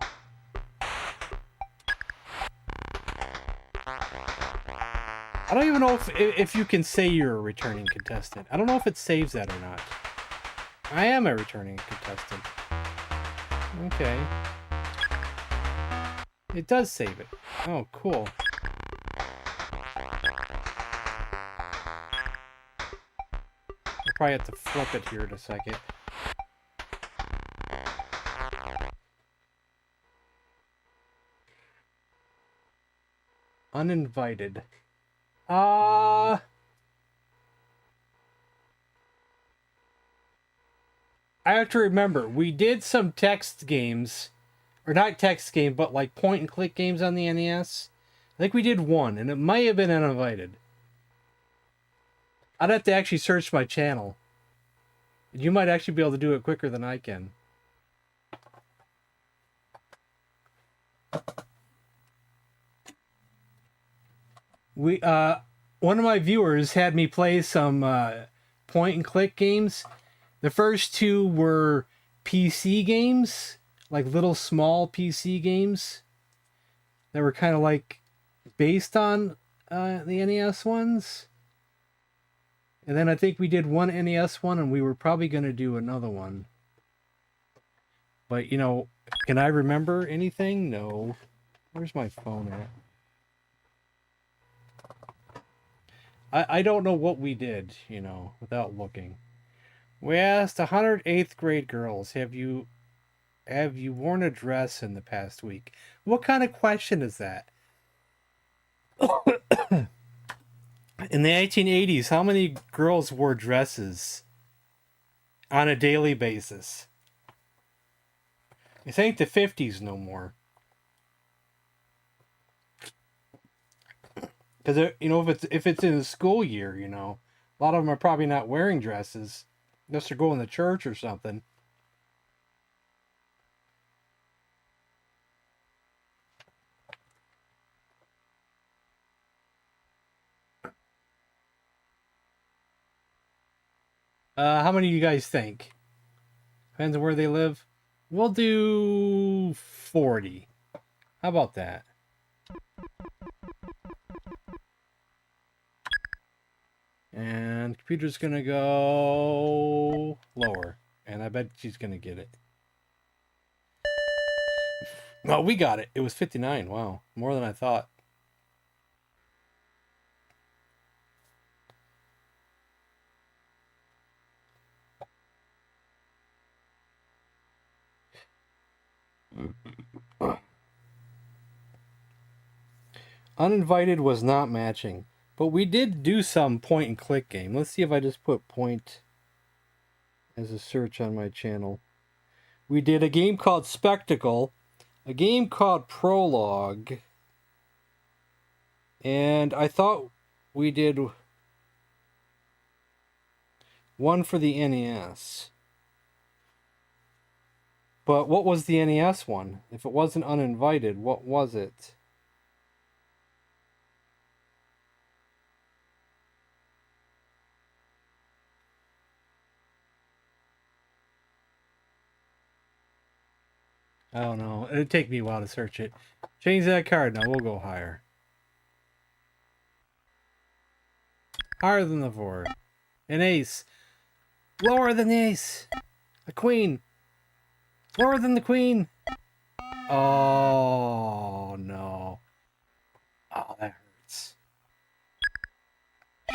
I don't even know if you can say you're a returning contestant. I don't know if it saves that or not. I am a returning contestant. Okay. It does save it. Oh, cool. I'll probably have to flip it here in a second. Uninvited. I have to remember, we did some text games, or not text game, but like point and click games on the NES. I think we did one, and it might have been uninvited. I'd have to actually search my channel. You might actually be able to do it quicker than I can. One of my viewers had me play some point and click games. The first two were PC games, like little small PC games that were kind of like based on the NES ones. And then I think we did one NES one, and we were probably going to do another one. But, you know, can I remember anything? No. Where's my phone at? I don't know what we did, you know, without looking. We asked 108th grade girls, have you have you worn a dress in the past week? What kind of question is that? In the 1980s, how many girls wore dresses on a daily basis? This ain't the 50s no more. Because, you know, if it's in a school year, you know, a lot of them are probably not wearing dresses unless they're going to church or something. How many do you guys think? Depends on where they live. We'll do 40. How about that? And computer's gonna go lower. And I bet she's gonna get it. No, we got it. It was 59. Wow. More than I thought. Uninvited was not matching. But we did do some point and click game. Let's see if I just put point as a search on my channel. We did a game called Spectacle, a game called Prologue, and I thought we did one for the NES. But what was the NES one? If it wasn't Uninvited, what was it? I don't know. It'd take me a while to search it. Change that card now. We'll go higher. Higher than the 4. An ace. Lower than the ace. A queen. Lower than the queen. Oh, no. Oh, that hurts.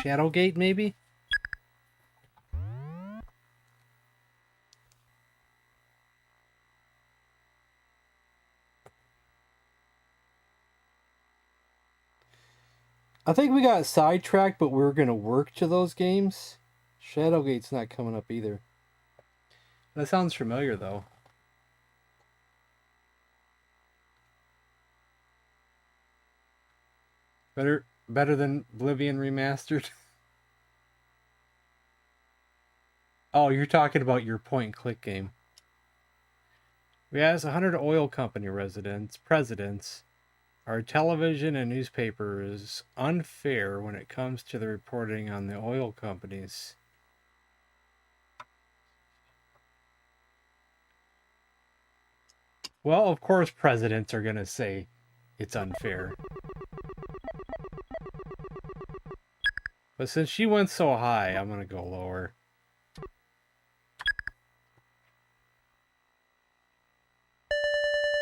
Shadowgate, maybe? I think we got sidetracked, but we were going to work to those games. Shadowgate's not coming up either. That sounds familiar, though. Better than Oblivion Remastered? Oh, you're talking about your point-and-click game. We asked 100 oil company presidents. Our television and newspaper is unfair when it comes to the reporting on the oil companies. Well, of course presidents are going to say it's unfair. But since she went so high, I'm going to go lower.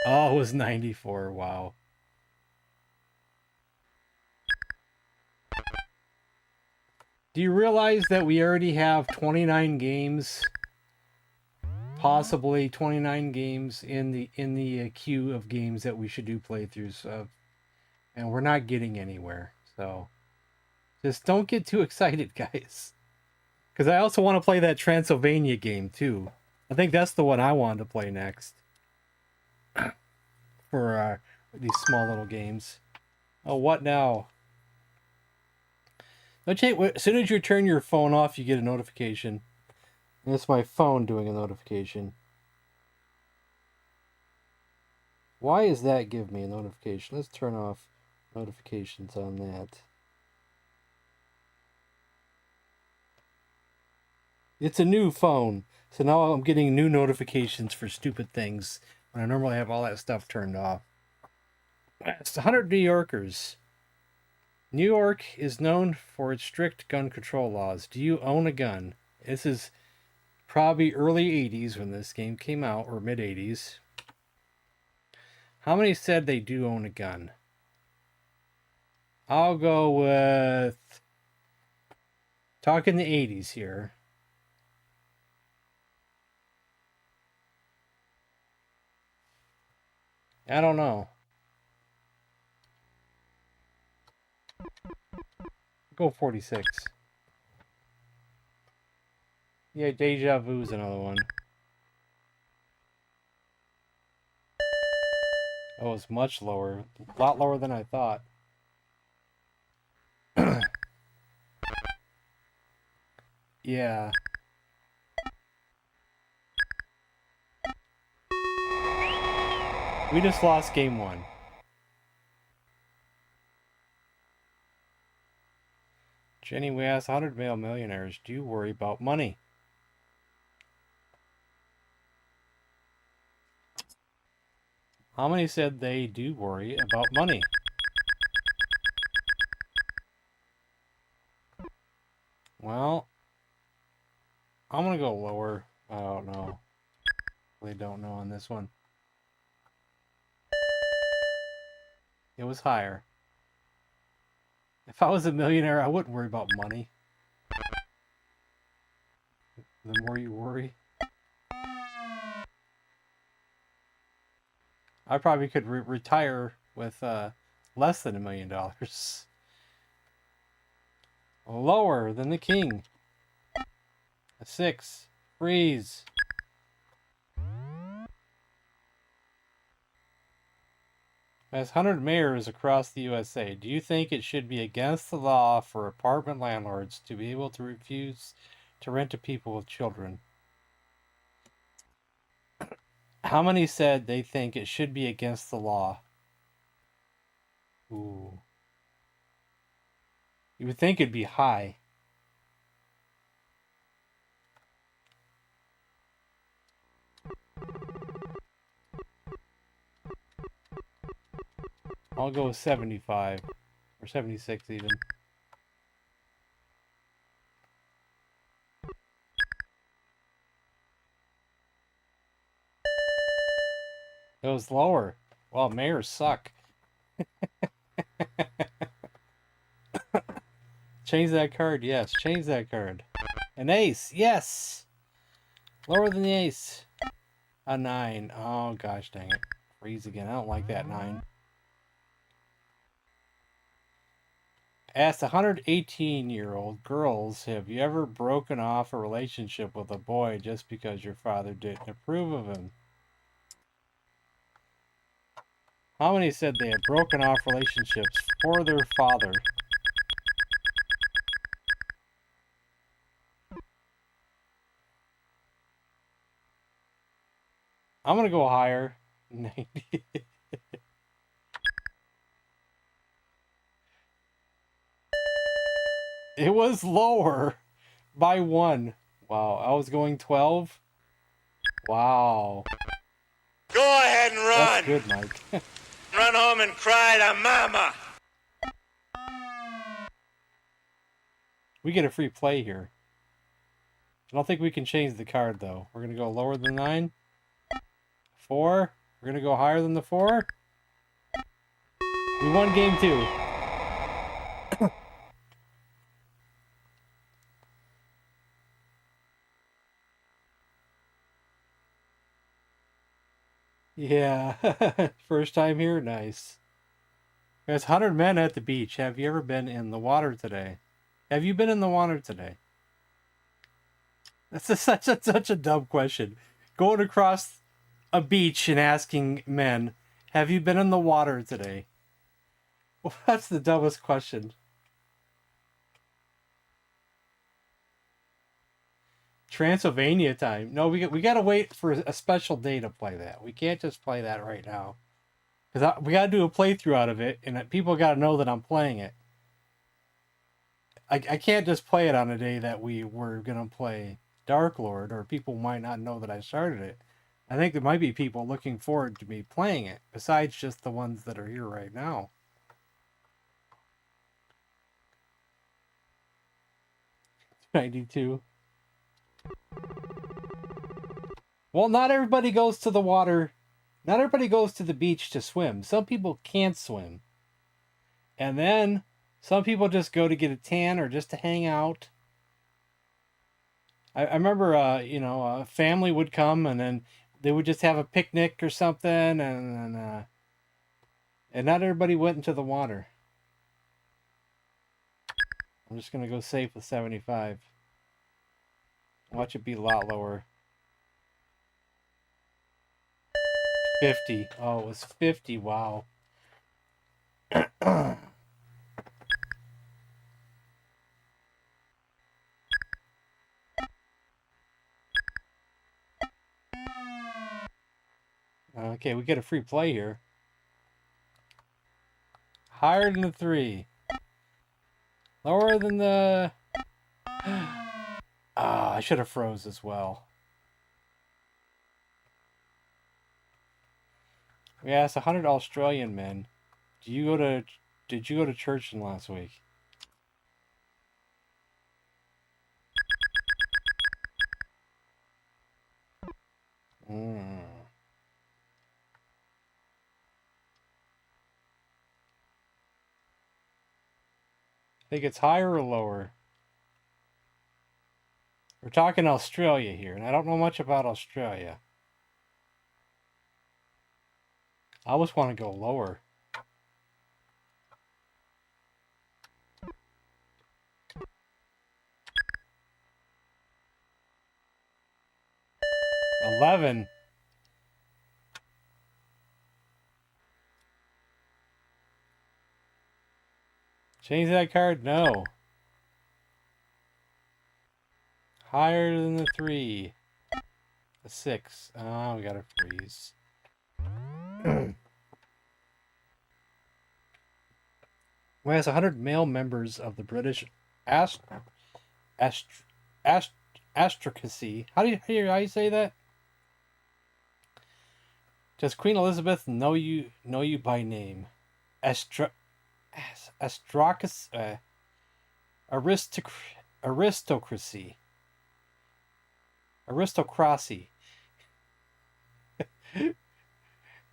Oh, it was 94. Wow. Do you realize that we already have 29 games, possibly 29 games in the queue of games that we should do playthroughs of, and we're not getting anywhere. So just don't get too excited, guys. Because I also want to play that Transylvania game too. I think that's the one I wanted to play next for these small little games. Oh, what now? As soon as you turn your phone off, you get a notification. And it's my phone doing a notification. Why does that give me a notification? Let's turn off notifications on that. It's a new phone, so now I'm getting new notifications for stupid things when I normally have all that stuff turned off. It's 100 New Yorkers. New York is known for its strict gun control laws. Do you own a gun? This is probably early 80s when this game came out, or mid 80s. How many said they do own a gun? I'll go with... talking the 80s here. I don't know. Go 46. Yeah, Deja Vu's another one. Oh, it's much lower. A lot lower than I thought. Yeah. We just lost game 1. Jenny, we asked 100 male millionaires, do you worry about money? How many said they do worry about money? Well, I'm going to go lower. I don't know. They don't know on this one. It was higher. If I was a millionaire, I wouldn't worry about money. The more you worry. I probably could retire with less than $1 million. Lower than the king. A 6. Freeze. As 100 mayors across the USA, do you think it should be against the law for apartment landlords to be able to refuse to rent to people with children? How many said they think it should be against the law? Ooh. You would think it'd be high. I'll go with 75 or 76 even. It was lower. Well, mayors suck. Change that card, yes. Change that card. An ace, yes! Lower than the ace. A 9. Oh, gosh dang it. Freeze again. I don't like that 9. Ask 118-year-old girls, have you ever broken off a relationship with a boy just because your father didn't approve of him? How many said they had broken off relationships for their father? I'm going to go higher. 90. It was lower by 1. Wow, I was going 12. Wow. Go ahead and run. That's good, Mike. Run home and cry to mama. We get a free play here. I don't think we can change the card, though. We're going to go lower than 9. 4. We're going to go higher than the 4. We won game 2. Yeah. First time here? Nice. There's 100 men at the beach. Have you ever been in the water today? Have you been in the water today? That's such a dumb question. Going across a beach and asking men, have you been in the water today? Well, that's the dumbest question. Transylvania time. No, we got to wait for a special day to play that. We can't just play that right now. Because we got to do a playthrough out of it, and people got to know that I'm playing it. I can't just play it on a day that we were going to play Dark Lord, or people might not know that I started it. I think there might be people looking forward to me playing it, besides just the ones that are here right now. $92. Well, not everybody goes to the water. Not everybody goes to the beach to swim. Some people can't swim. And then some people just go to get a tan or just to hang out. I remember, a family would come and then they would just have a picnic or something. And then And not everybody went into the water. I'm just going to go safe with 75. Watch it be a lot lower. 50. Oh, it was 50. Wow. Okay, we get a free play here. Higher than the 3. Lower than the... I should have froze as well. We asked 100 Australian men, did you go to church in last week? I think it's higher or lower. We're talking Australia here, and I don't know much about Australia. I always want to go lower. $11. Change that card? No. Higher than the 3. A 6. Oh, we got a freeze. Whereas 100 male members of the British aristocracy. How do you say that? Does Queen Elizabeth know you by name? Aristocracy.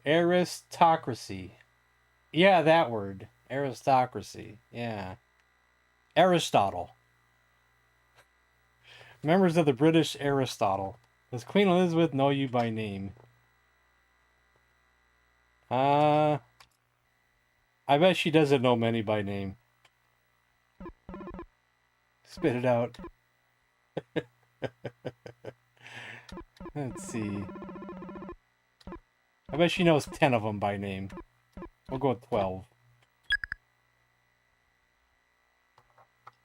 Aristocracy. Yeah, that word. Aristocracy. Yeah. Aristotle. Members of the British Aristotle. Does Queen Elizabeth know you by name? I bet she doesn't know many by name. Spit it out. Let's see. I bet she knows 10 of them by name. We'll go with 12.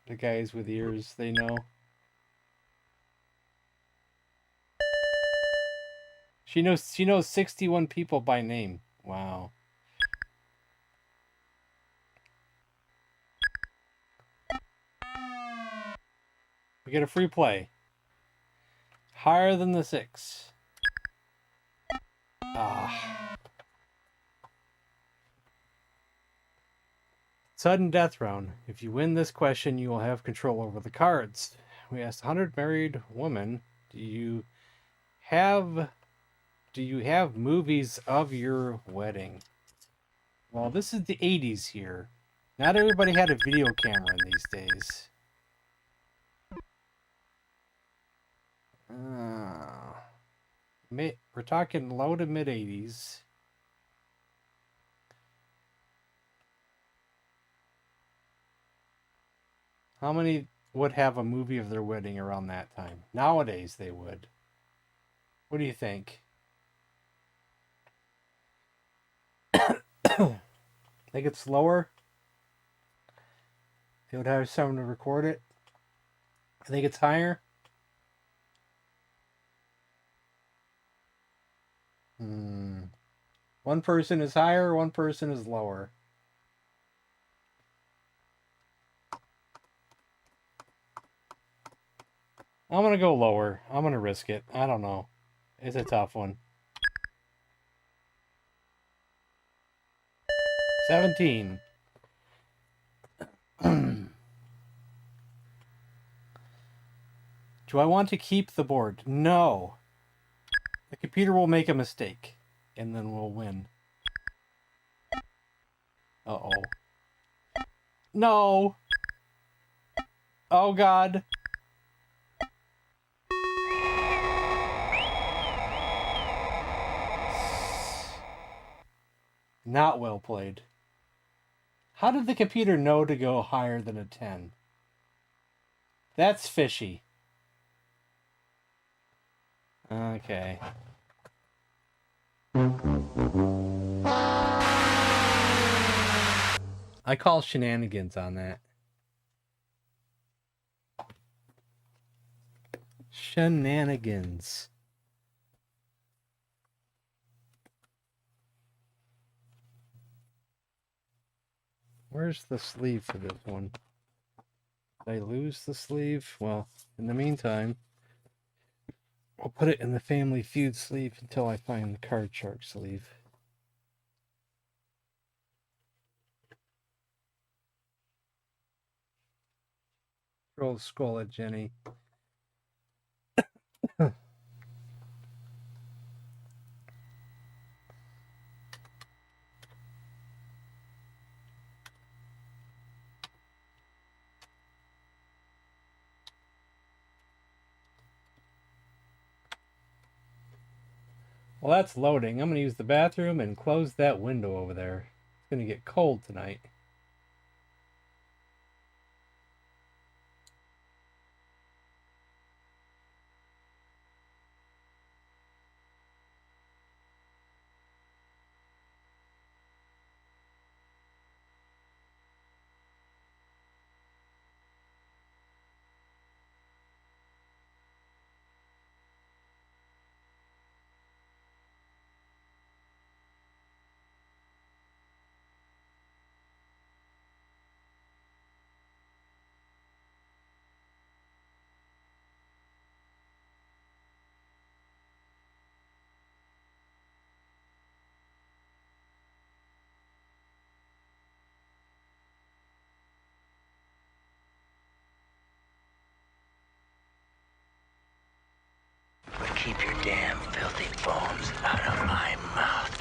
The guys with ears, they know. She knows 61 people by name. Wow. We get a free play. Higher than the 6. Sudden death round. If you win this question, you will have control over the cards. We asked 100 married women, do you have movies of your wedding? Well, this is the 80s here. Not everybody had a video camera in these days. We're talking low to mid 80s. How many would have a movie of their wedding around that time? Nowadays they would. What do you think? Think it's lower? They would have someone to record it. I think it's higher. One person is higher, one person is lower. I'm going to go lower. I'm going to risk it. I don't know. It's a tough one. 17. Do I want to keep the board? No. The computer will make a mistake, and then we'll win. Uh-oh. No! Oh, God. Not well played. How did the computer know to go higher than a 10? That's fishy. Okay. I call shenanigans on that. Shenanigans. Where's the sleeve for this one? Did I lose the sleeve? Well, in the meantime, I'll put it in the Family Feud sleeve until I find the Card Shark sleeve. Throw the skull at Jenny. Well, that's loading. I'm going to use the bathroom and close that window over there. It's going to get cold tonight. But keep your damn filthy bones out of my mouth.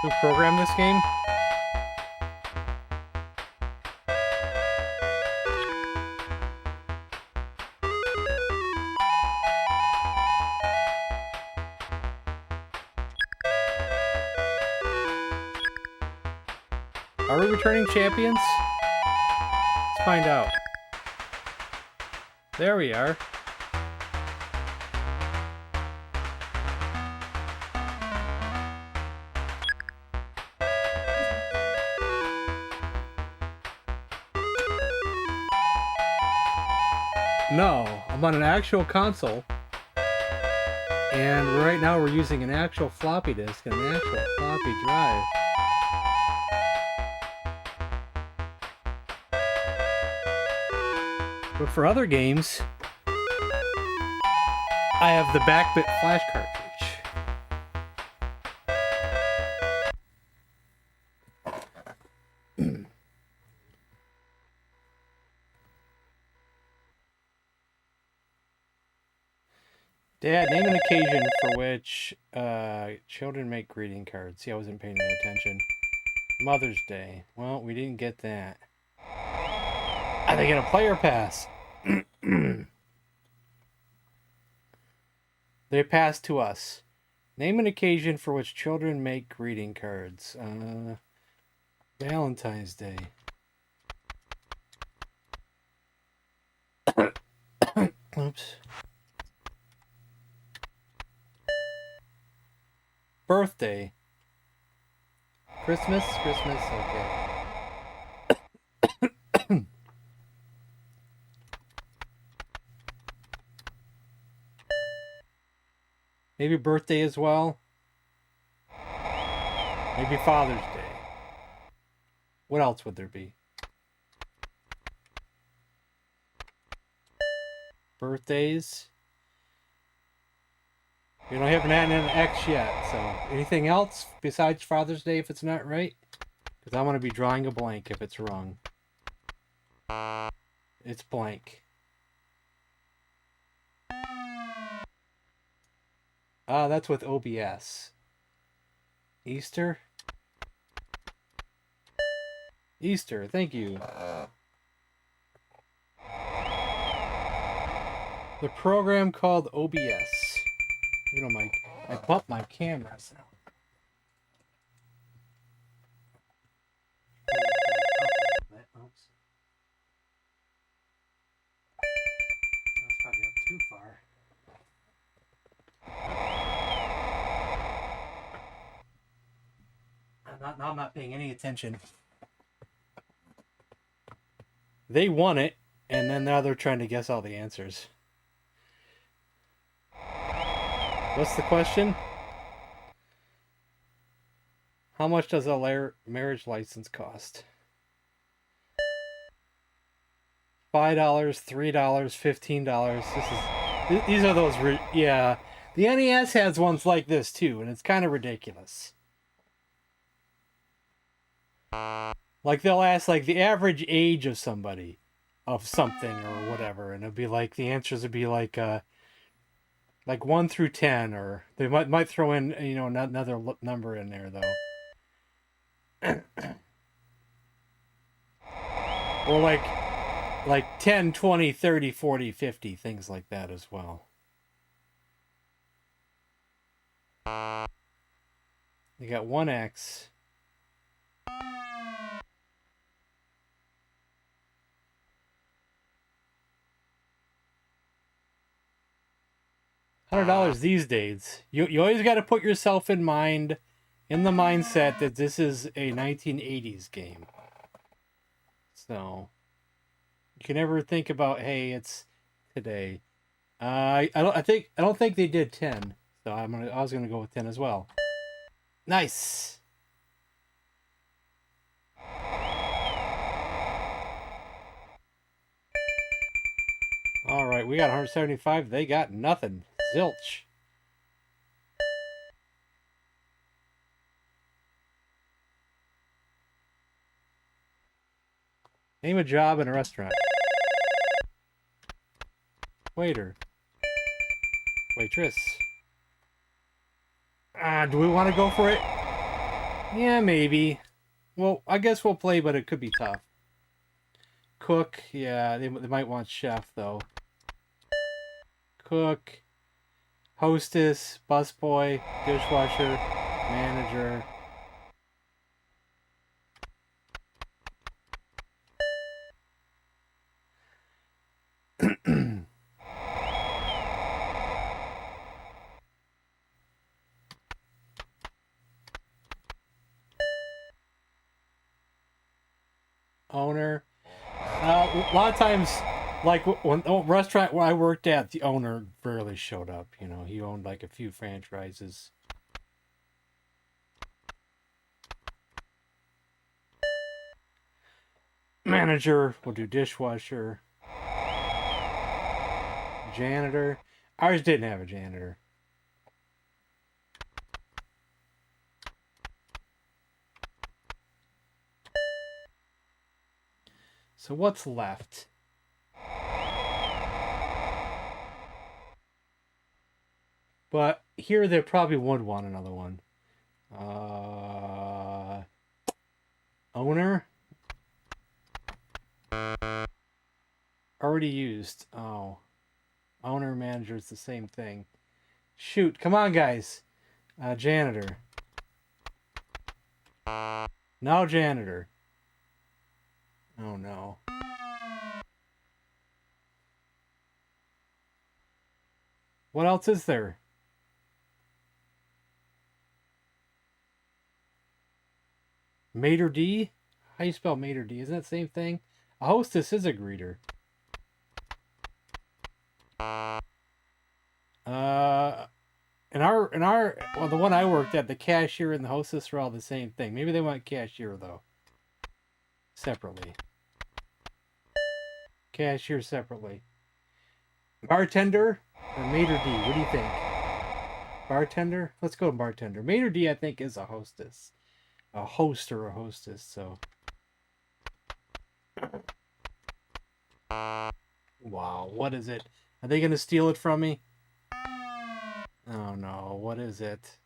Who programmed this game? Are we returning champions? Let's find out. There we are. No, I'm on an actual console. And right now we're using an actual floppy disk and an actual floppy drive. But for other games, I have the backbit flash cartridge. Dad, name an occasion for which children make greeting cards. See, I wasn't paying any attention. Mother's Day. Well, we didn't get that. Are they get a player pass? They pass to us. Name an occasion for which children make greeting cards. Valentine's Day. Oops. Birthday. Christmas, okay. Maybe birthday as well. Maybe Father's Day. What else would there be? Birthdays. We don't have an X yet, so anything else besides Father's Day if it's not right? Because I want to be drawing a blank if it's wrong. It's blank. Ah, that's with OBS. Easter? Easter, thank you. The program called OBS. You know, I bumped my cameras now. Oops. That's probably up too far. I'm not paying any attention. They won it, and then now they're trying to guess all the answers. What's the question? How much does a marriage license cost? $5, $3, $15. These are those. Yeah, the NES has ones like this too, and it's kind of ridiculous. Like they'll ask like the average age of somebody, of something or whatever, and it'll be like the answers would be like 1 through 10, or they might throw in another number in there though. Or like 10, 20, 30, 40, 50, things like that as well. You got 1X. $100 these days. You always got to put yourself in the mindset that this is a 1980s game. So you can never think about, hey, it's today. I don't think they did 10. So I was gonna go with 10 as well. Nice. All right, we got 175. They got nothing. Zilch. Name a job in a restaurant. Waiter. Waitress. Do we want to go for it? Yeah, maybe. Well, I guess we'll play, but it could be tough. Cook. Yeah, they might want chef, though. Cook. Hostess. Busboy. Dishwasher. Manager. Owner. A lot of times Like when the restaurant where I worked at, the owner barely showed up. You know, he owned like a few franchises. Manager, we'll do dishwasher. Janitor. Ours didn't have a janitor. So what's left? But here they probably would want another one. Owner? Already used. Oh. Owner, manager, it's the same thing. Shoot, come on, guys. Janitor. Now janitor. Oh, no. What else is there? Maitre d'? How do you spell maitre d'? Isn't that the same thing? A hostess is a greeter. Well, the one I worked at, the cashier and the hostess were all the same thing. Maybe they want cashier though. Separately. Cashier separately. Bartender or maitre d'? What do you think? Bartender? Let's go bartender. Maitre d', I think, is a hostess. A host or a hostess, so. Wow, what is it? Are they going to steal it from me? Oh no, what is it?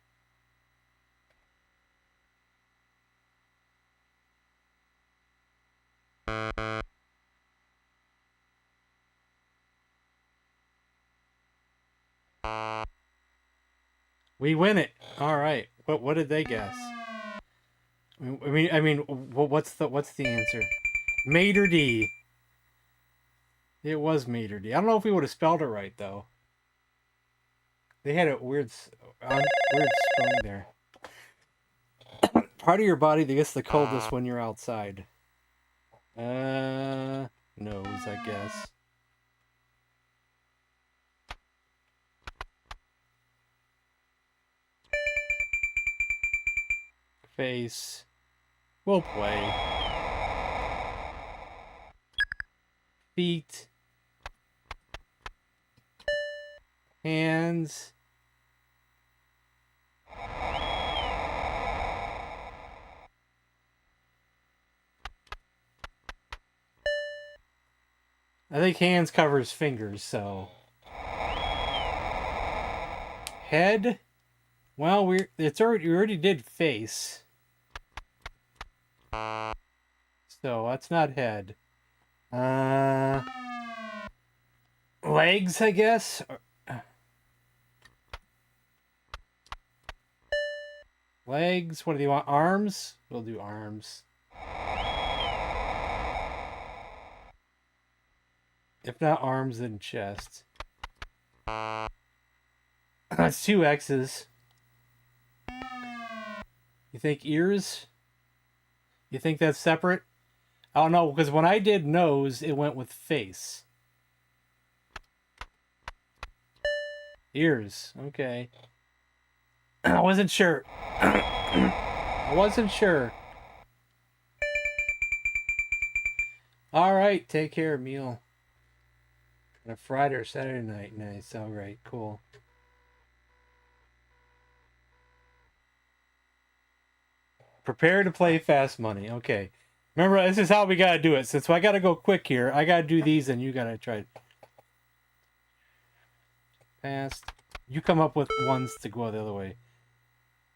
We win it. All right. What did they guess? I mean, what's the answer? Maitre d'. It was maitre d'. I don't know if we would have spelled it right though. They had a weird spelling there. Part of your body that gets the coldest when you're outside. Nose, I guess. Face. We'll play. Feet. Hands. I think hands covers fingers, so. Head. Well, we already did face. So that's not head. Legs, I guess. Legs. What do you want? Arms? We'll do arms. If not arms, then chest. That's 2 X's. You think ears? You think that's separate? I don't know, because when I did nose, it went with face. Ears. Okay. I wasn't sure. I wasn't sure. All right. Take care, meal. On a Friday or Saturday night. Nice. All right. Cool. Prepare to play fast money. Okay. Remember, this is how we got to do it. Since I got to go quick here, I got to do these and you got to try. Fast. You come up with ones to go the other way.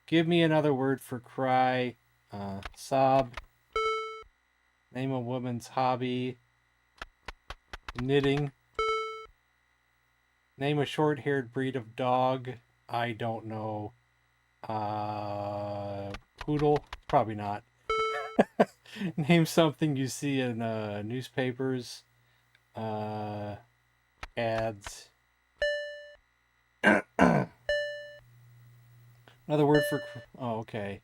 Give me another word for cry. Sob. Name a woman's hobby. Knitting. Name a short-haired breed of dog. I don't know. Poodle? Probably not. Name something you see in newspapers. Ads. Another word for... Oh, okay.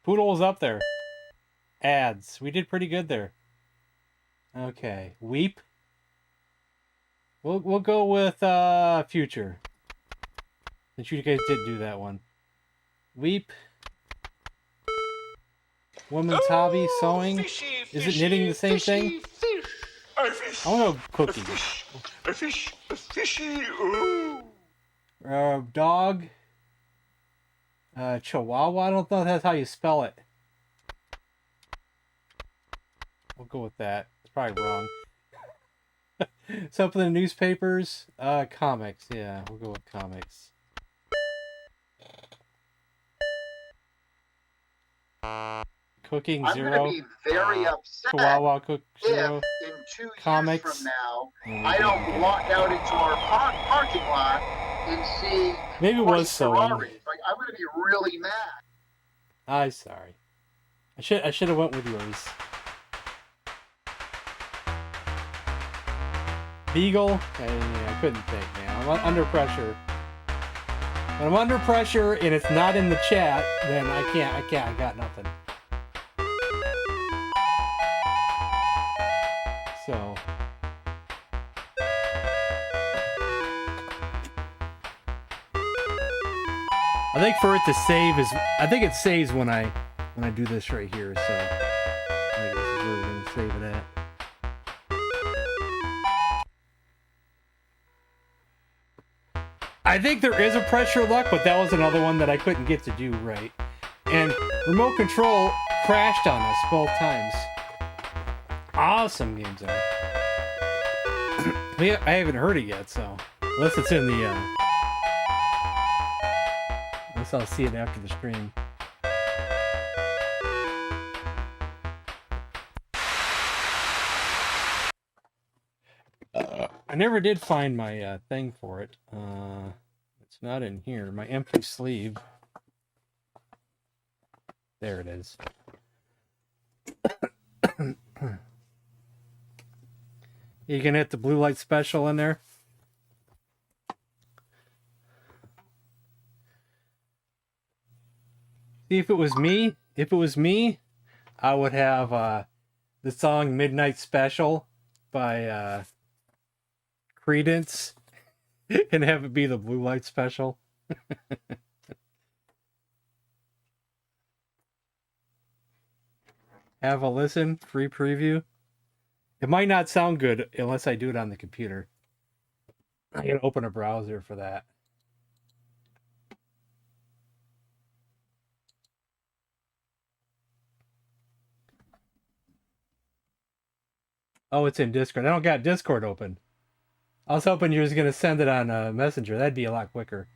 Poodle was up there. Ads. We did pretty good there. Okay, Weep. We'll go with Future. Since you guys didn't do that one. Weep. Woman's hobby, sewing. Fishy, Is it knitting the same fishy, thing? Fish. A fish. I want to go cooking. A fish. A fishy. Ooh. Dog. Chihuahua. I don't know if that's how you spell it. We'll go with that. It's probably wrong. Something in the newspapers. Comics. Yeah, we'll go with comics. Cooking I'm 0. going to be very upset Chihuahua cook if 0. in 2 Comics. years from now And I don't walk out into our parking lot and see Maybe it 20 was sewing. Ferraris. Like, I'm going to be really mad. I'm sorry. I should have went with yours. Beagle. I couldn't think, man. I'm under pressure. When I'm under pressure and it's not in the chat, then I can't. I got nothing. So. I think for it to save is, I think it saves when I do this right here. So I think this is where we're gonna save it at. I think there is a pressure luck, but that was another one that I couldn't get to do right. And remote control crashed on us both times. Awesome game zone. I haven't heard it yet, so unless it's in the unless I'll see it after the stream. I never did find my thing for it. It's not in here. My empty sleeve. There it is. You can hit the blue light special in there. See, if it was me, I would have the song Midnight Special by Credence and have it be the blue light special. Have a listen, free preview. It might not sound good unless I do it on the computer. I gotta open a browser for that. Oh, it's in Discord. I don't got Discord open. I was hoping you was gonna send it on Messenger. That'd be a lot quicker.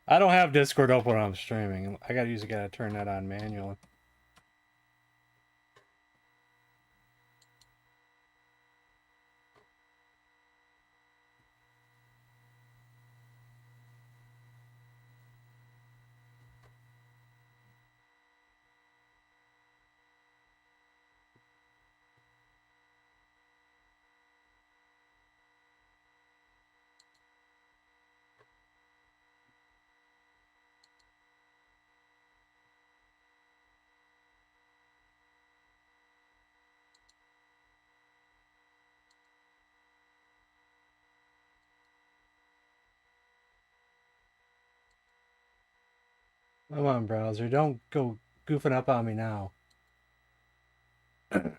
I don't have Discord open when I'm streaming. I gotta turn that on manually. Come on, browser. Don't go goofing up on me now. I'm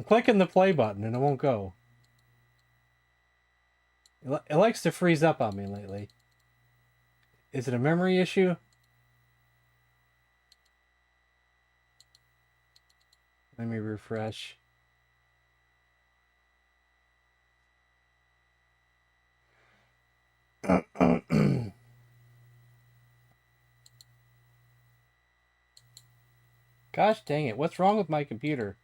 clicking the play button and it won't go. It likes to freeze up on me lately. Is it a memory issue? Let me refresh. Gosh dang it, what's wrong with my computer?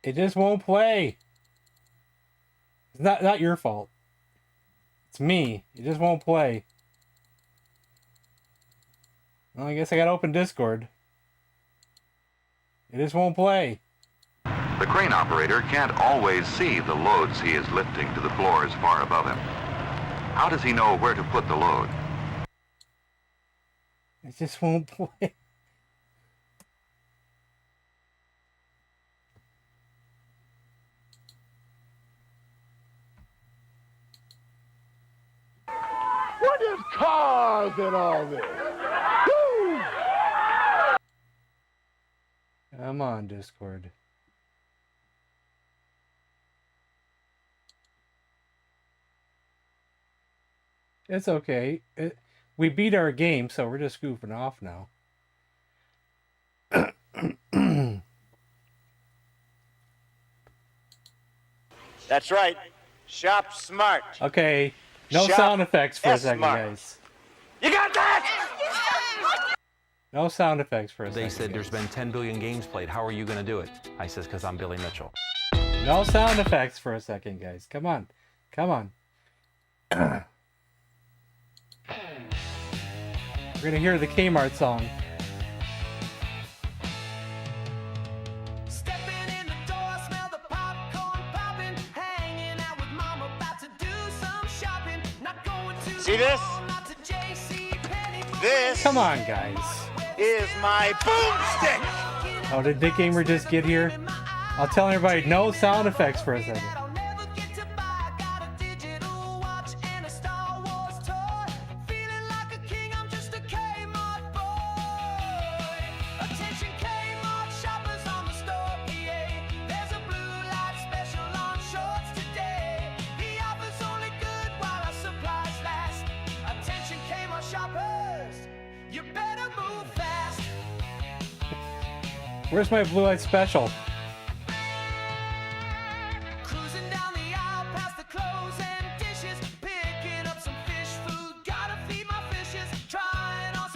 It just won't play. It's not your fault. It's me. It just won't play. Well, I guess I gotta open Discord. It just won't play. The crane operator can't always see the loads he is lifting to the floors far above him. How does he know where to put the load? It just won't play. What is cars and all this? Woo! Come on, Discord. It's okay. We beat our game, so we're just goofing off now. That's right. Shop smart. Okay. No Shop sound effects for a second, S-smart. guys. You got that? No sound effects for a second. They said there's been 10 billion games played. How are you going to do it? I says, because I'm Billy Mitchell. No sound effects for a second, guys. Come on. Come on. We're going to hear the Kmart song. See this? This Come on, guys. is my boomstick. Oh, did Dick Gamer just get here? I'll tell everybody, no sound effects for a second. Where's my blue light special?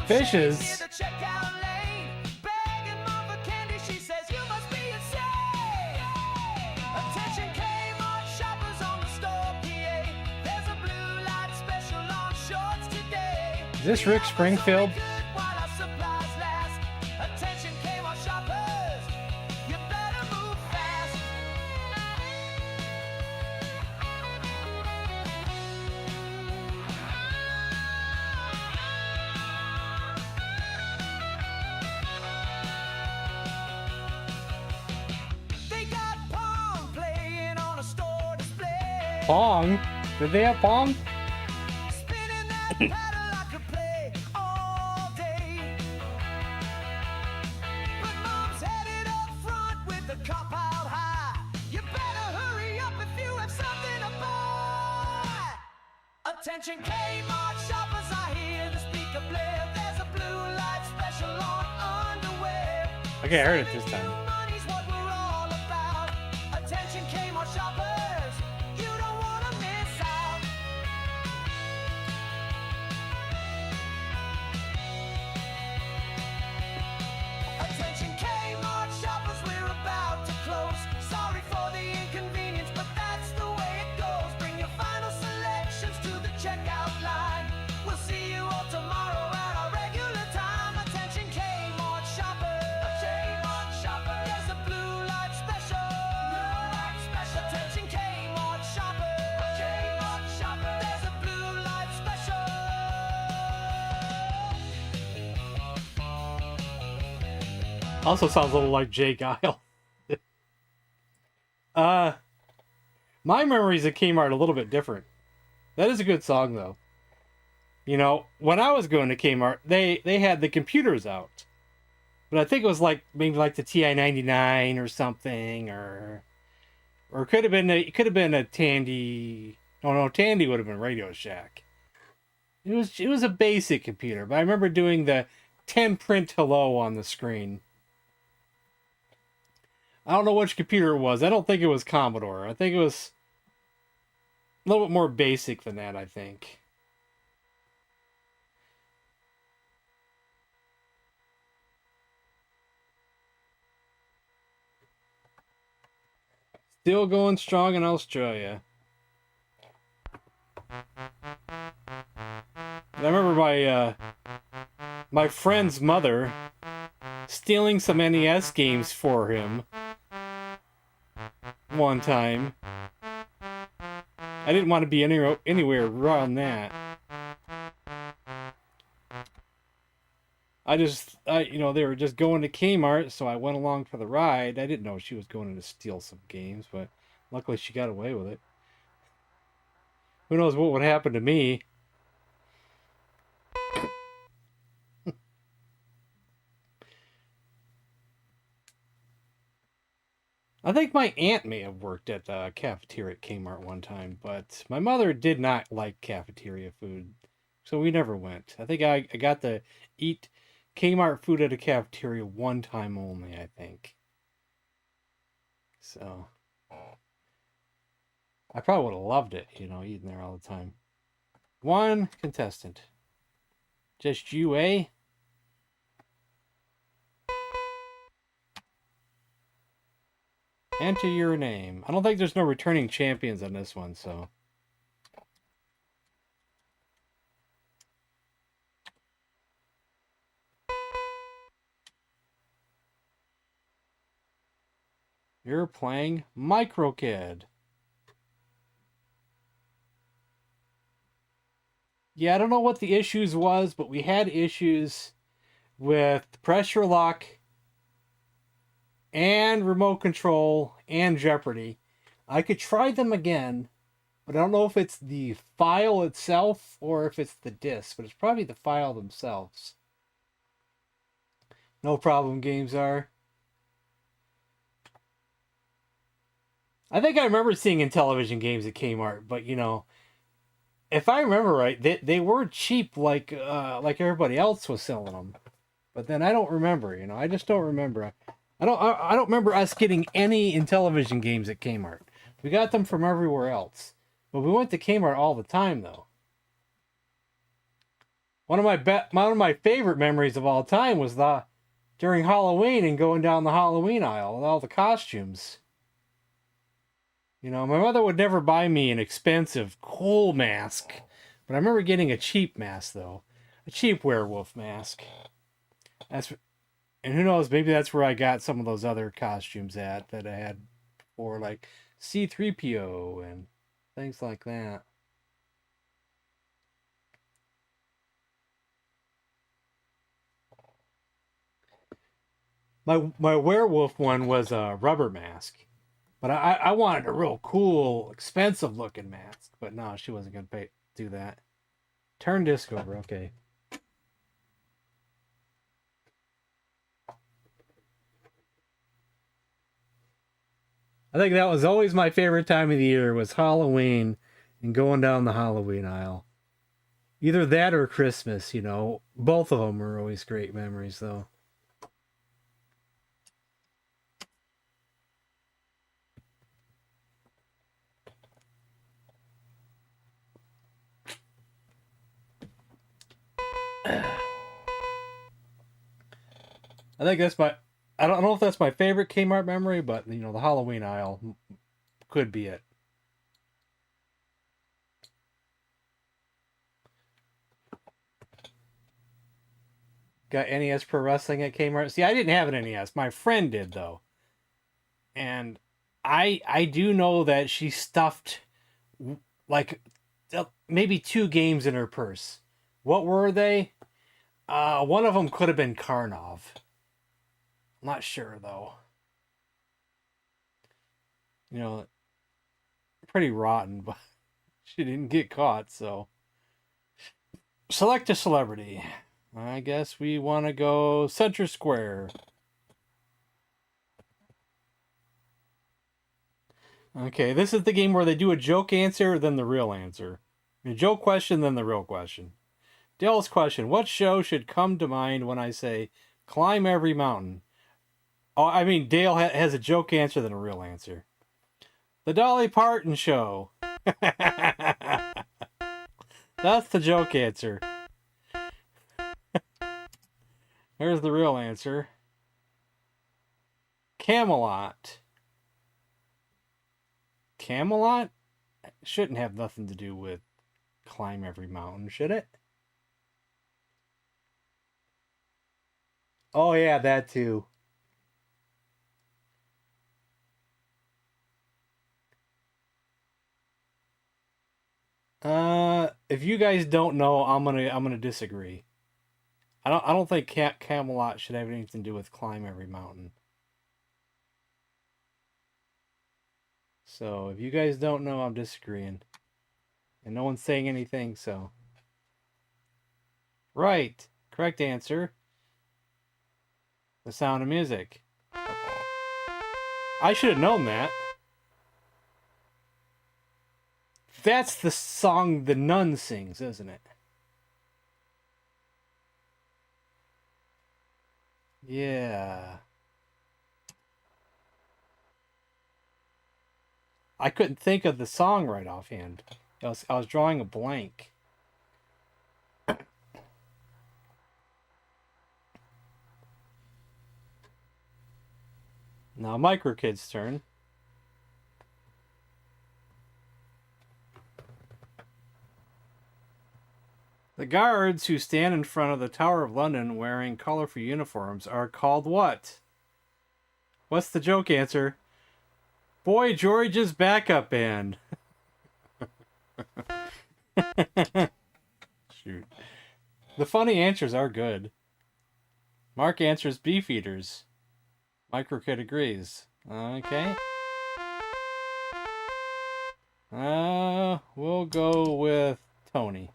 Fishes? Is this Rick Springfield? Pong? Did they have Pong? Attention Kmart shoppers, I hear the speaker blare. There's a blue light special on underwear. Okay, I heard it this time. Money's what we're all about. Attention Kmart shoppers, you don't want to miss out. Attention Kmart shoppers, we're about to close. Sorry for the inconvenience, but that's the way it goes. Bring your final selections to the checkout line. We'll see you all tomorrow at our regular time. Attention Kmart shoppers. Kmart shoppers. There's a blue light special. Blue light special. Attention Kmart shoppers. Kmart shoppers. There's a blue light special. Also sounds a little like Jay Guile. My memories of Kmart are a little bit different. That is a good song, though. You know, when I was going to Kmart, they had the computers out. But I think it was like maybe like the TI-99 or something, or it could have been a Tandy. Oh no, Tandy would have been Radio Shack. It was a basic computer, but I remember doing the 10 print hello on the screen. I don't know which computer it was. I don't think it was Commodore. I think it was a little bit more basic than that, I think. Still going strong in Australia. I remember my friend's mother stealing some NES games for him one time. I didn't want to be anywhere around that. They were just going to Kmart, so I went along for the ride. I didn't know she was going to steal some games, but luckily she got away with it. Who knows what would happen to me? I think my aunt may have worked at the cafeteria at Kmart one time, but my mother did not like cafeteria food, so we never went. I think I got to eat Kmart food at a cafeteria one time only, I think. So I probably would have loved it, eating there all the time. One contestant. Just you, eh? Enter your name. I don't think there's no returning champions on this one, so. You're playing Micro Kid. Yeah, I don't know what the issues was, but we had issues with pressure lock and remote control and Jeopardy. I could try them again, but I don't know if it's the file itself or if it's the disc, but it's probably the file themselves. No problem, games are. I think I remember seeing Intellivision games at Kmart, but if I remember right, they were cheap like everybody else was selling them. But then I don't remember, I just don't remember. I don't remember us getting any Intellivision games at Kmart. We got them from everywhere else. But we went to Kmart all the time though. One of my favorite memories of all time was during Halloween and going down the Halloween aisle with all the costumes. My mother would never buy me an expensive, cool mask. But I remember getting a cheap mask, though. A cheap werewolf mask. And who knows, maybe that's where I got some of those other costumes that I had before, like C3PO and things like that. My werewolf one was a rubber mask. But I wanted a real cool, expensive looking mask. But no, she wasn't going to do that. Turn disc over, okay. I think that was always my favorite time of the year was Halloween and going down the Halloween aisle. Either that or Christmas, Both of them were always great memories, though. I think I don't know if that's my favorite Kmart memory, but the Halloween aisle could be it. Got NES Pro Wrestling at Kmart. See, I didn't have an NES. My friend did though. And I do know that she stuffed like maybe 2 games in her purse. What were they? One of them could have been Karnov. I'm not sure though. Pretty rotten, but she didn't get caught, so. Select a celebrity. I guess we want to go Center Square. Okay, this is the game where they do a joke answer, then the real answer. A joke question, then the real question. Dale's question: what show should come to mind when I say climb every mountain? Oh, I mean, Dale has a joke answer, then a real answer. The Dolly Parton Show. That's the joke answer. Here's the real answer. Camelot. Camelot shouldn't have nothing to do with climb every mountain, should it? Oh, yeah, that too. If you guys don't know, I'm gonna disagree. I don't think Camelot should have anything to do with climb every mountain. So if you guys don't know, I'm disagreeing. And no one's saying anything, so. Right. Correct answer. The Sound of Music. I should have known that. That's the song the nun sings, isn't it? Yeah. I couldn't think of the song right offhand. I was drawing a blank. Now Micro Kid's turn. The guards who stand in front of the Tower of London wearing colorful uniforms are called what? What's the joke answer? Boy George's backup band. Shoot. The funny answers are good. Mark answers Beefeaters. Microkid agrees. Okay. We'll go with Tony.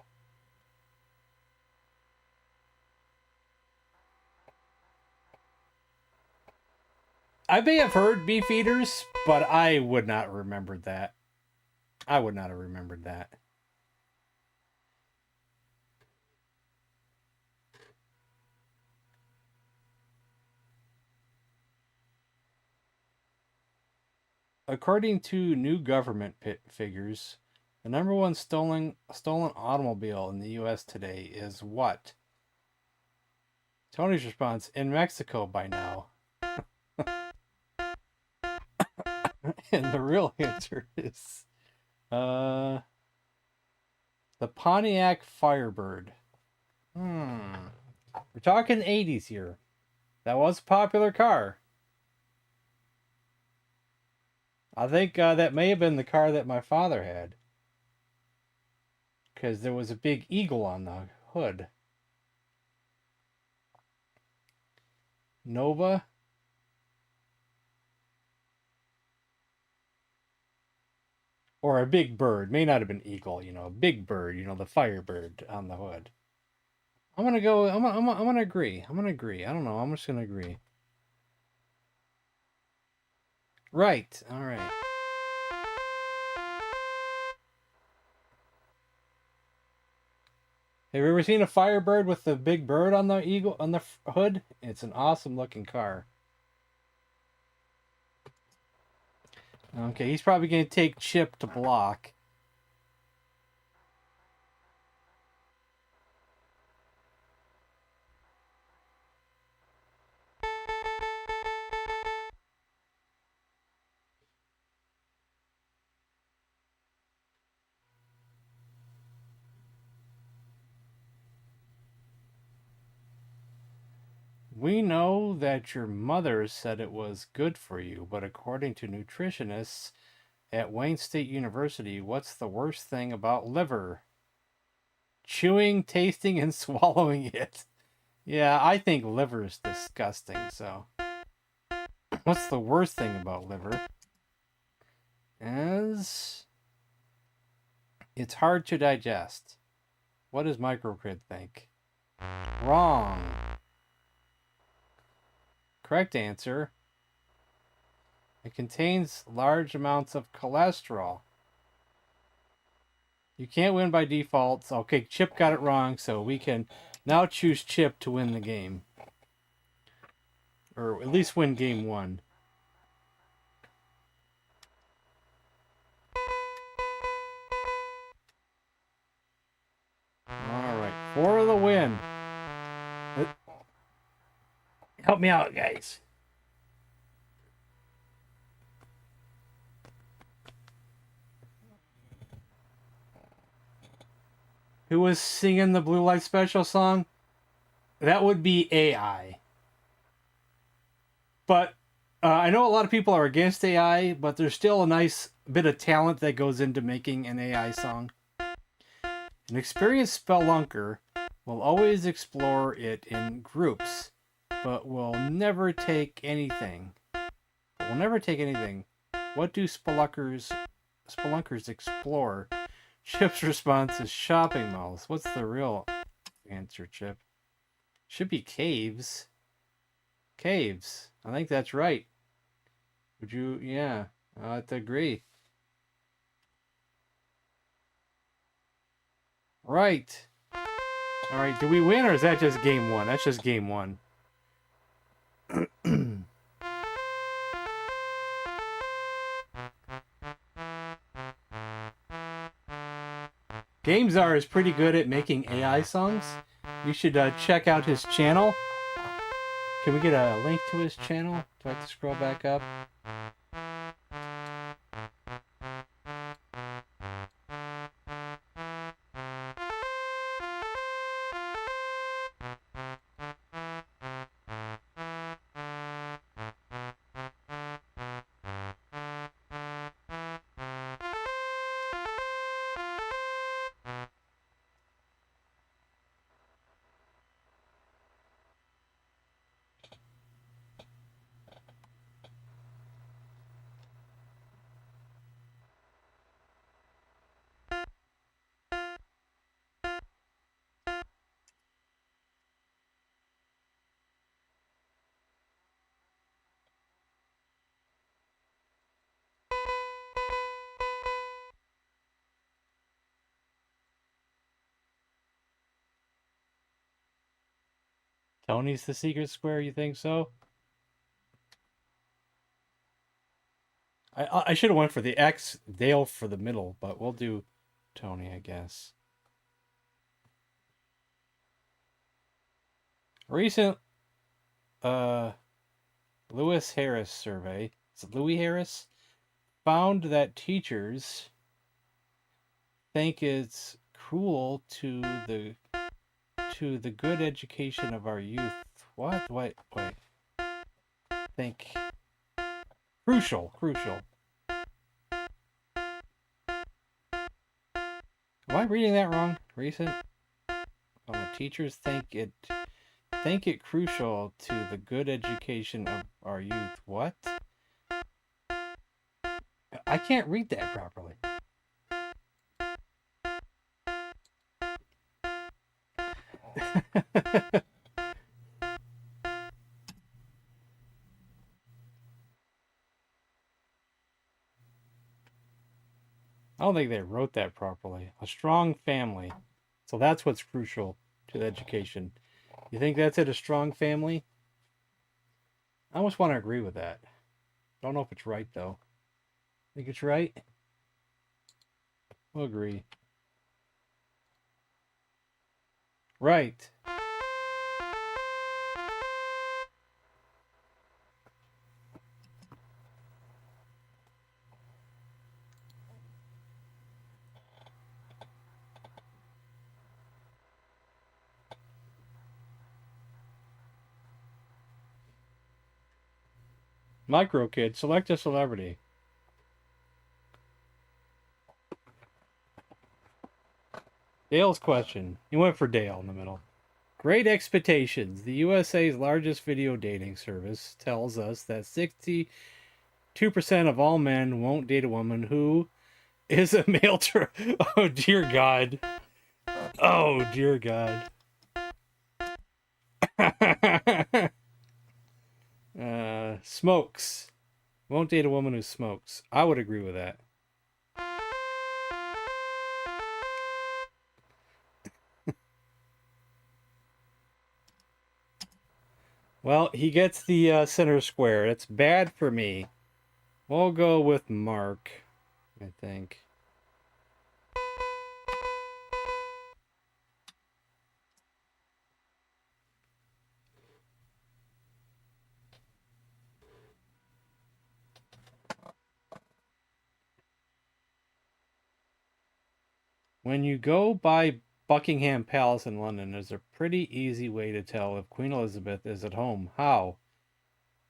I may have heard Beefeaters, but I would not have remembered that. I would not have remembered that. According to new government figures, the number one stolen automobile in the U.S. today is what? Tony's response, in Mexico by now. And the real answer is the Pontiac Firebird. We're talking 80s here. That was a popular car. I think that may have been the car that my father had. Because there was a big eagle on the hood. Nova. Or a big bird. May not have been eagle, a big bird, the Firebird on the hood. I'm gonna go. I'm gonna agree. I'm gonna agree. I don't know. I'm just gonna agree. Right. All right. Have you ever seen a Firebird with the big bird on the eagle on the hood? It's an awesome looking car. Okay, he's probably going to take Chip to block. We know that your mother said it was good for you, but according to nutritionists at Wayne State University, what's the worst thing about liver? Chewing, tasting, and swallowing it. Yeah, I think liver is disgusting, so. What's the worst thing about liver? As it's hard to digest. What does Microcrid think? Wrong. Correct answer. It contains large amounts of cholesterol. You can't win by default. Okay, Chip got it wrong, so we can now choose Chip to win the game. Or at least win game one. Alright, for the win. Help me out, guys. Who was singing the Blue Light Special song? That would be AI. But I know a lot of people are against AI, but there's still a nice bit of talent that goes into making an AI song. An experienced spelunker will always explore it in groups, but will never take anything. What do spelunkers explore? Chip's response is shopping malls. What's the real answer, Chip? Should be caves. Caves. I think that's right. Would you? Yeah, I have to agree. Right. All right. Do we win, or is that just game one? That's just game one. GameZar is pretty good at making AI songs. You should check out his channel. Can we get a link to his channel? Do I have to scroll back up? Tony's the secret square, you think so? I should have went for the X, Dale for the middle, but we'll do Tony, I guess. Recent Lewis Harris survey, is it Louis Harris, found that teachers think it's cruel to the good education of our youth. What? Wait. Think crucial. Am I reading that wrong? Recent? The teachers think it crucial to the good education of our youth. What? I can't read that properly. I don't think they wrote that properly. A strong family. So that's what's crucial to the education. You think that's it, a strong family? I almost want to agree with that. Don't know if it's right, though. Think it's right? We'll agree. Right. Micro Kid, select a celebrity. Dale's question. He went for Dale in the middle. Great Expectations, the USA's largest video dating service, tells us that 62% of all men won't date a woman who is a male. Oh, dear God. Oh, dear God. Smokes. Won't date a woman who smokes. I would agree with that. Well, he gets the center square. It's bad for me. We'll go with Mark, I think. When you go by Buckingham Palace in London, there's a pretty easy way to tell if Queen Elizabeth is at home. How?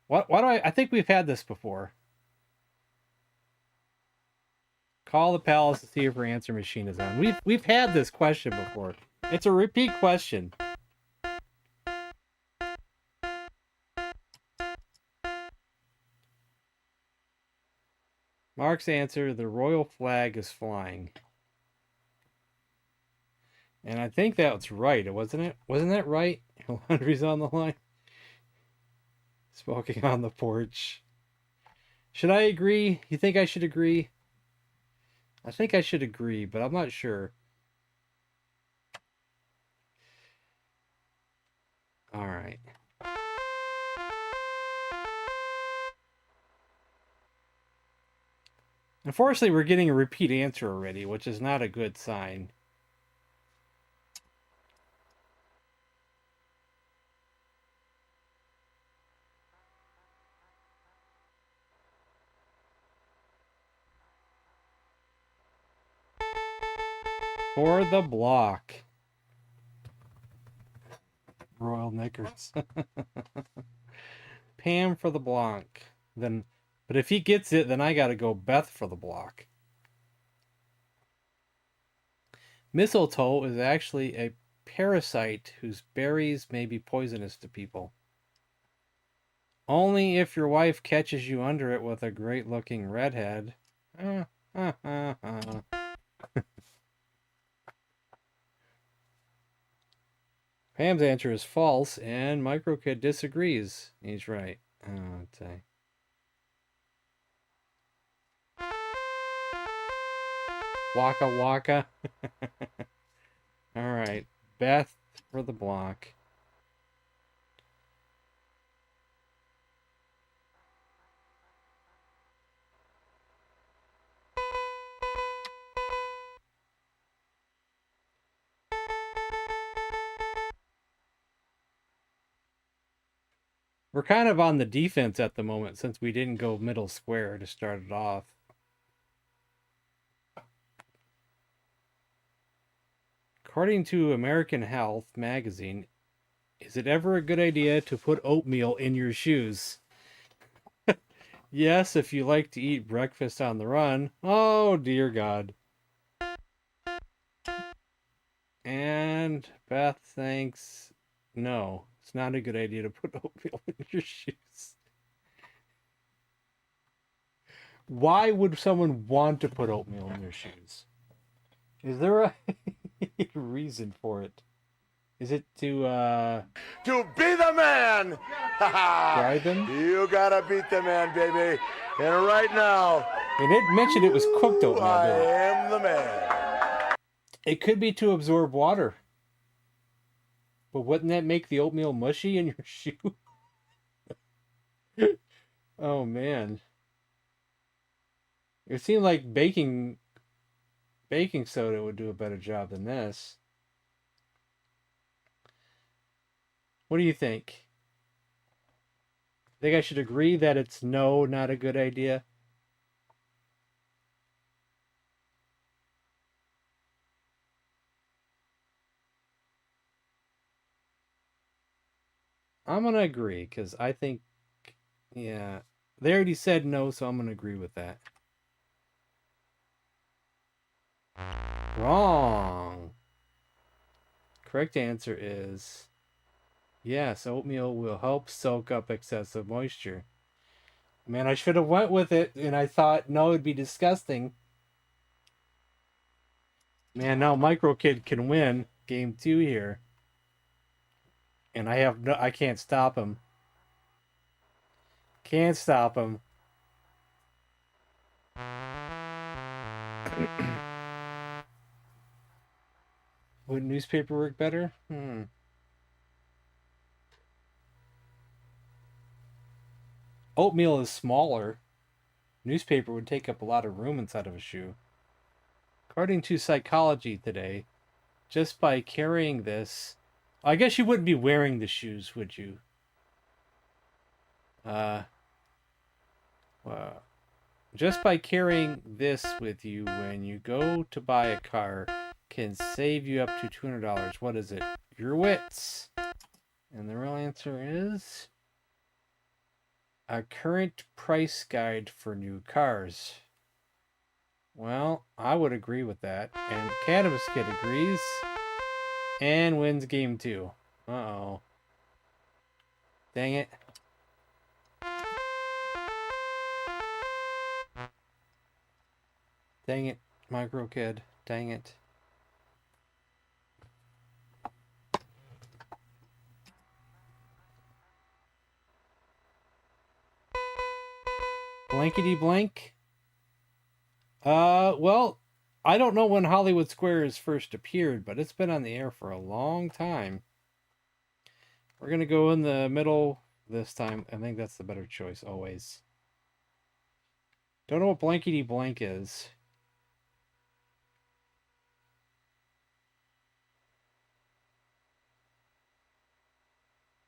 Why do I think we've had this before. Call the palace to see if her answer machine is on. We've had this question before. It's a repeat question. Mark's answer, the royal flag is flying. And I think that's right, wasn't it? Wasn't that right? Laundry's on the line. Smoking on the porch. Should I agree? You think I should agree? I think I should agree, but I'm not sure. All right. Unfortunately, we're getting a repeat answer already, which is not a good sign. For the block. Royal Knickers. Pam for the block. Then, but if he gets it, then I gotta go Beth for the block. Mistletoe is actually a parasite whose berries may be poisonous to people. Only if your wife catches you under it with a great-looking redhead. Pam's answer is false, and MicroKid disagrees. He's right. Okay. Waka waka. All right. Beth for the block. We're kind of on the defense at the moment since we didn't go middle square to start it off. According to American Health magazine, is it ever a good idea to put oatmeal in your shoes? Yes, if you like to eat breakfast on the run. Oh, dear God. And Beth thinks, no, it's not a good idea to put oatmeal in your shoes. Why would someone want to put oatmeal in their shoes? Is there a reason for it? Is it to be the man! dry them? You gotta beat the man, baby. And right now, And it mentioned it was cooked oatmeal. I Didn't it? am the man. It could be to absorb water. But wouldn't that make the oatmeal mushy in your shoe? Oh, man. It seemed like baking soda would do a better job than this. What do you think? Think I should agree that it's no, not a good idea? I'm going to agree, because I think, yeah, they already said no, so I'm going to agree with that. Wrong. Correct answer is, yes, oatmeal will help soak up excessive moisture. Man, I should have went with it, and I thought, no, it'd be disgusting. Man, now MicroKid can win game 2 here. And I can't stop him. Can't stop him. Would newspaper work better? Oatmeal is smaller. Newspaper would take up a lot of room inside of a shoe. According to Psychology Today, just by carrying this, I guess you wouldn't be wearing the shoes, would you? Well, just by carrying this with you when you go to buy a car can save you up to $200. What is it? Your wits. And the real answer is a current price guide for new cars. Well, I would agree with that. And Cannabis Kid agrees. And wins game 2. Uh-oh. Dang it. Dang it, Micro Kid. Dang it. Blankety blank. Well, I don't know when Hollywood Squares first appeared, but it's been on the air for a long time. We're going to go in the middle this time. I think that's the better choice always. Don't know what blankety blank is.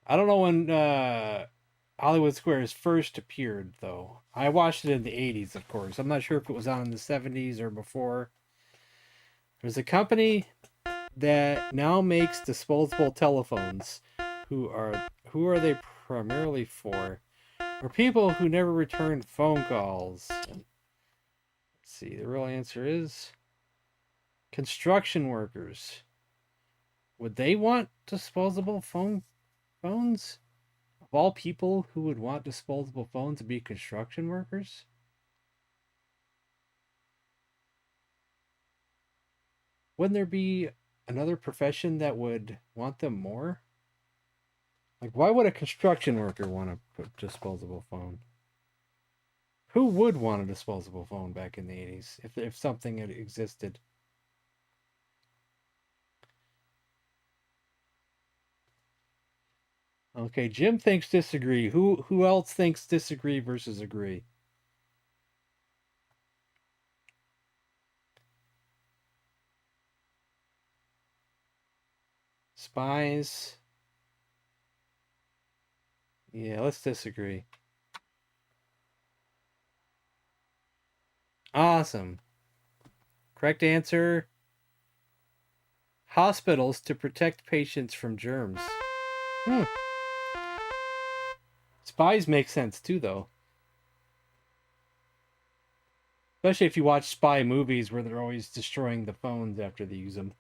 I don't know when Hollywood Squares first appeared, though. I watched it in the 80s, of course. I'm not sure if it was on in the 70s or before. There's a company that now makes disposable telephones. Who are they primarily for? For people who never return phone calls. Let's see, the real answer is construction workers. Would they want disposable phones? Of all people who would want disposable phones to be construction workers? Wouldn't there be another profession that would want them more? Like, why would a construction worker want to put disposable phone? Who would want a disposable phone back in the 80s if something had existed? Okay, Jim thinks disagree. Who else thinks disagree versus agree? Spies. Yeah, let's disagree. Awesome. Correct answer. Hospitals to protect patients from germs. Spies make sense too, though. Especially if you watch spy movies where they're always destroying the phones after they use them.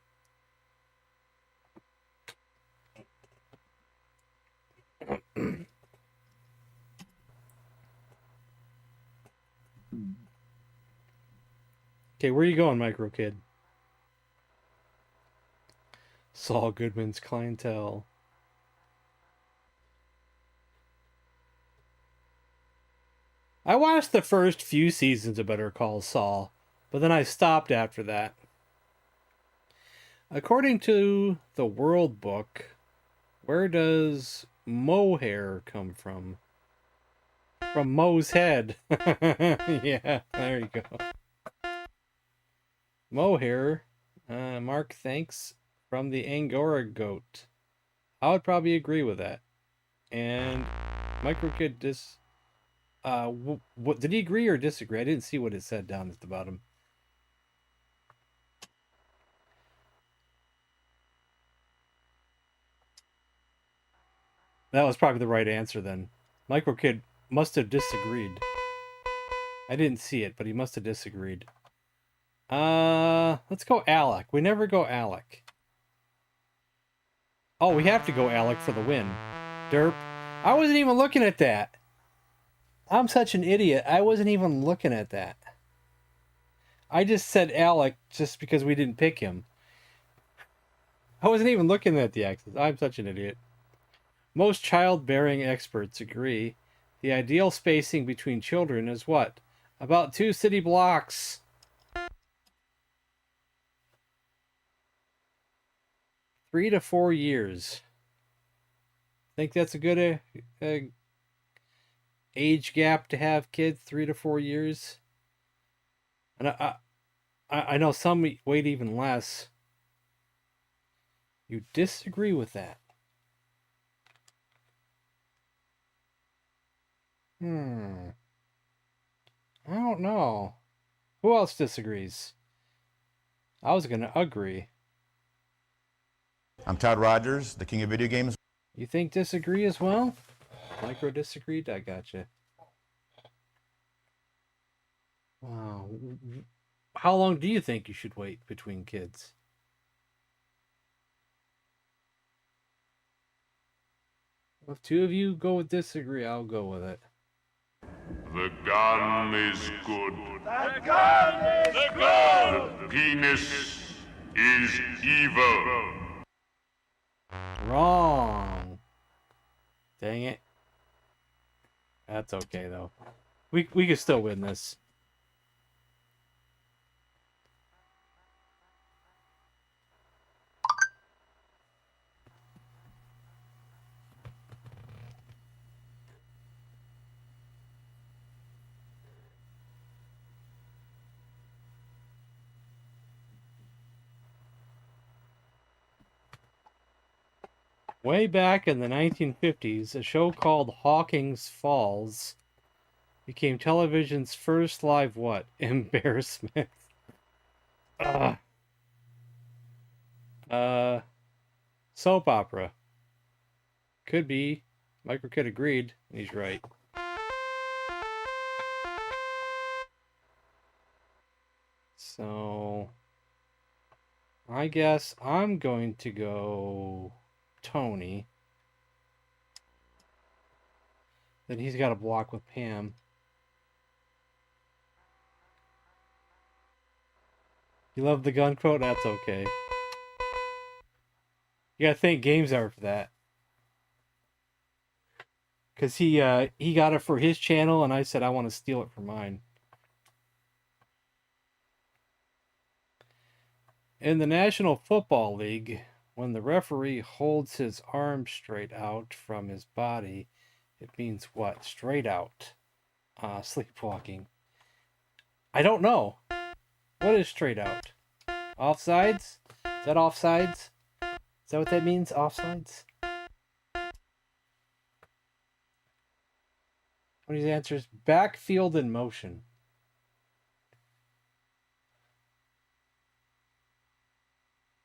Okay, where are you going, Micro Kid? Saul Goodman's clientele. I watched the first few seasons of Better Call Saul, but then I stopped after that. According to the World Book, where does mohair come from? From Moe's head. Yeah, there you go. Mohair, Mark thanks, from the Angora goat. I would probably agree with that. And MicroKid what did he agree or disagree? I didn't see what it said down at the bottom. That was probably the right answer then. MicroKid must have disagreed. I didn't see it, but he must have disagreed. Let's go Alec. We never go Alec. Oh, we have to go Alec for the win. Derp. I wasn't even looking at that. I'm such an idiot. I wasn't even looking at that. I just said Alec just because we didn't pick him. I wasn't even looking at the axis. I'm such an idiot. Most childbearing experts agree the ideal spacing between children is what? About 2 city blocks. Three to 4 years. Think that's a good age gap to have kids, 3 to 4 years. And I know some wait even less. You disagree with that? I don't know. Who else disagrees? I was gonna agree. I'm Todd Rogers, the king of video games. You think disagree as well? Micro disagreed? I gotcha. Wow. how long do you think you should wait between kids? If two of you go with disagree, I'll go with it. The gun is good. The gun is good! The penis is evil. Wrong. Dang it. That's okay though. We can still win this. Way back in the 1950s, a show called Hawkins Falls became television's first live what? Embarrassment. Soap opera. Could be. Microkid agreed. He's right. So, I guess I'm going to go Tony. Then he's got a block with Pam. You love the gun quote? That's okay. You gotta thank GameStar for that. Because he got it for his channel, and I said I want to steal it for mine. In the National Football League, when the referee holds his arm straight out from his body, it means what? Straight out. Sleepwalking. I don't know. What is straight out? Offsides? Is that offsides? Is that what that means? Offsides? What his answer is? Backfield in motion.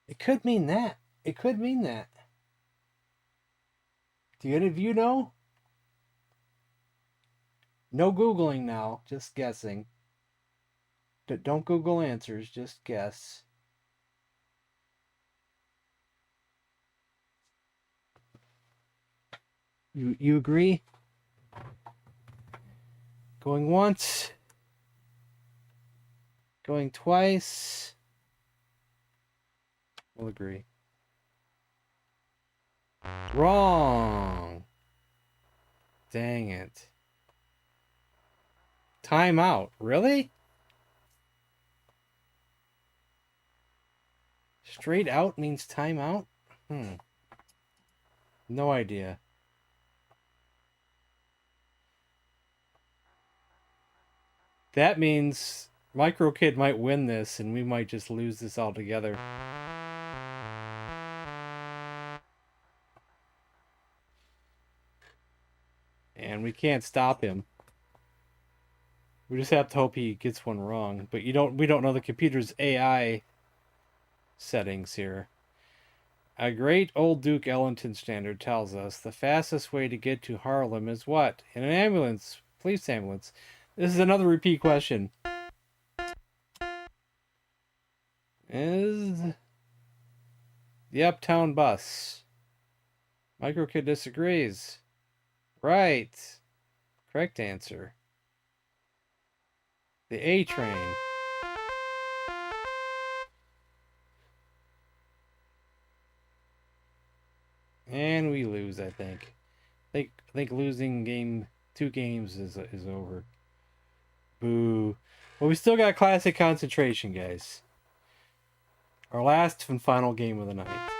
It could mean that. It could mean that. Do any of you know? No Googling now. Just guessing. Don't Google answers. Just guess. You agree? Going once. Going twice. We'll agree. Wrong. Dang it. Time out. Really? Straight out means time out? No idea. That means MicroKid might win this and we might just lose this altogether. And we can't stop him. We just have to hope he gets one wrong. But we don't know the computer's AI settings here. A great old Duke Ellington standard tells us the fastest way to get to Harlem is what? In an ambulance. Police ambulance. This is another repeat question. Is the Uptown Bus? MicroKid disagrees. Right. Correct answer. The A train. And we lose, I think. I think losing two games is over. Boo. Well, we still got classic concentration, guys. Our last and final game of the night.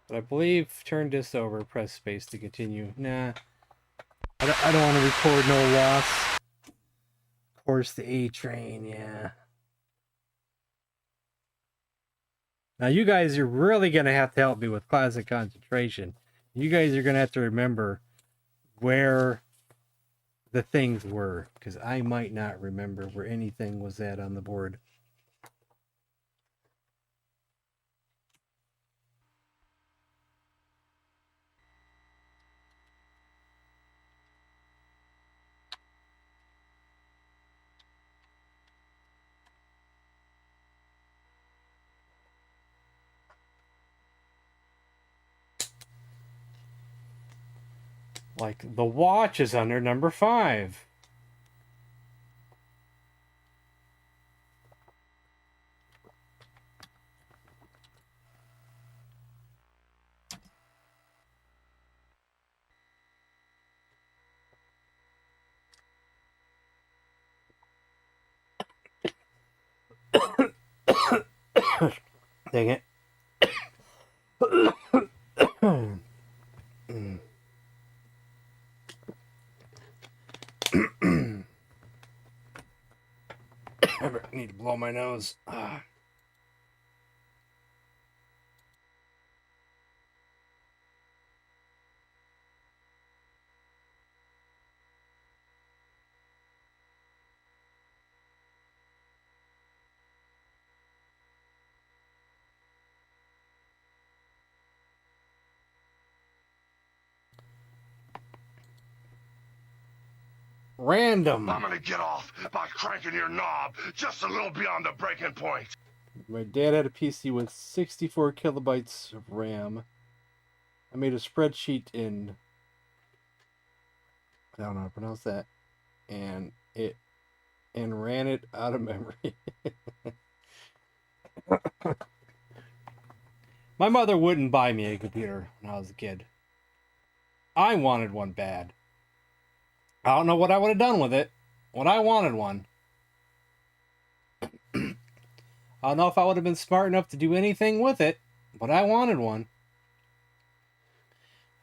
But I believe turn this over, press space to continue. Nah. I don't want to record no loss. Of course, the A train, yeah. Now, you guys are really going to have to help me with classic concentration. You guys are going to have to remember where the things were, because I might not remember where anything was at on the board. Like, the watch is under number 5. Dang it. I need to blow my nose. Random. I'm gonna get off by cranking your knob just a little beyond the breaking point. My dad had a PC with 64 kilobytes of RAM. I made a spreadsheet in, I don't know how to pronounce that, and ran it out of memory. My mother wouldn't buy me a computer when I was a kid. I wanted one bad. I don't know what I would have done with it, but I wanted one. I don't know if I would have been smart enough to do anything with it, but I wanted one.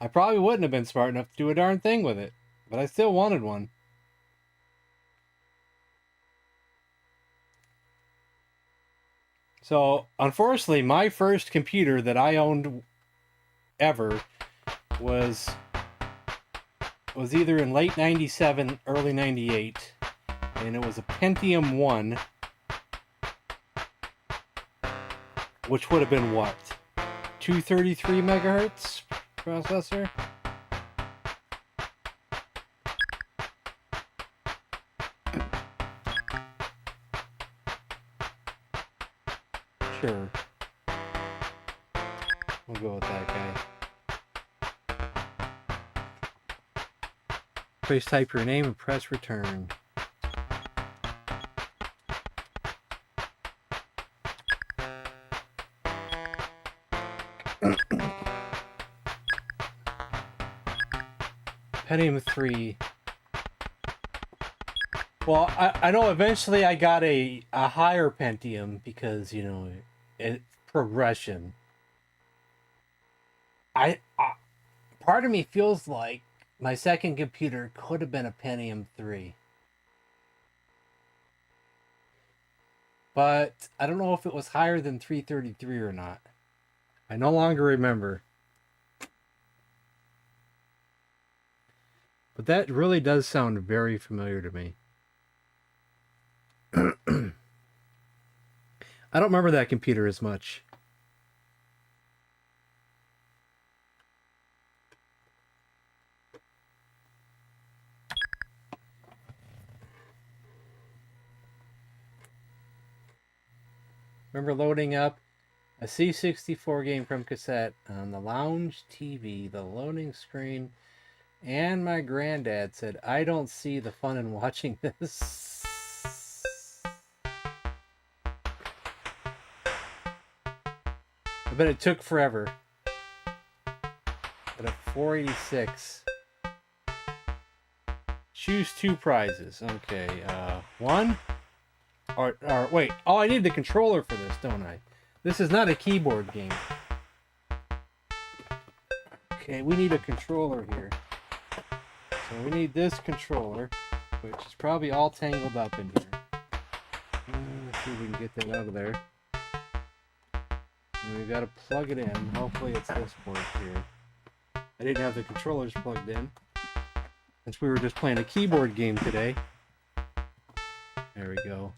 I probably wouldn't have been smart enough to do a darn thing with it, but I still wanted one. So, unfortunately, my first computer that I owned ever was either in late 97, early 98, and it was a Pentium 1, which would have been what? 233 megahertz processor? Sure. We'll go with that guy. Please type your name and press return. Pentium 3. Well, I know eventually I got a higher Pentium because, you know, it progression. Part of me feels like my second computer could have been a Pentium 3. But I don't know if it was higher than 333 or not. I no longer remember. But that really does sound very familiar to me. I don't remember that computer as much. Remember loading up a C64 game from cassette on the lounge TV, the loading screen, and my granddad said, "I don't see the fun in watching this." I bet it took forever. But at 486. Choose 2 prizes. Okay, one. Or wait. Oh, I need the controller for this, don't I? This is not a keyboard game. Okay, we need a controller here. So we need this controller, which is probably all tangled up in here. Let's see if we can get that out of there. And we've got to plug it in. Hopefully it's this port here. I didn't have the controllers plugged in, since we were just playing a keyboard game today. There we go.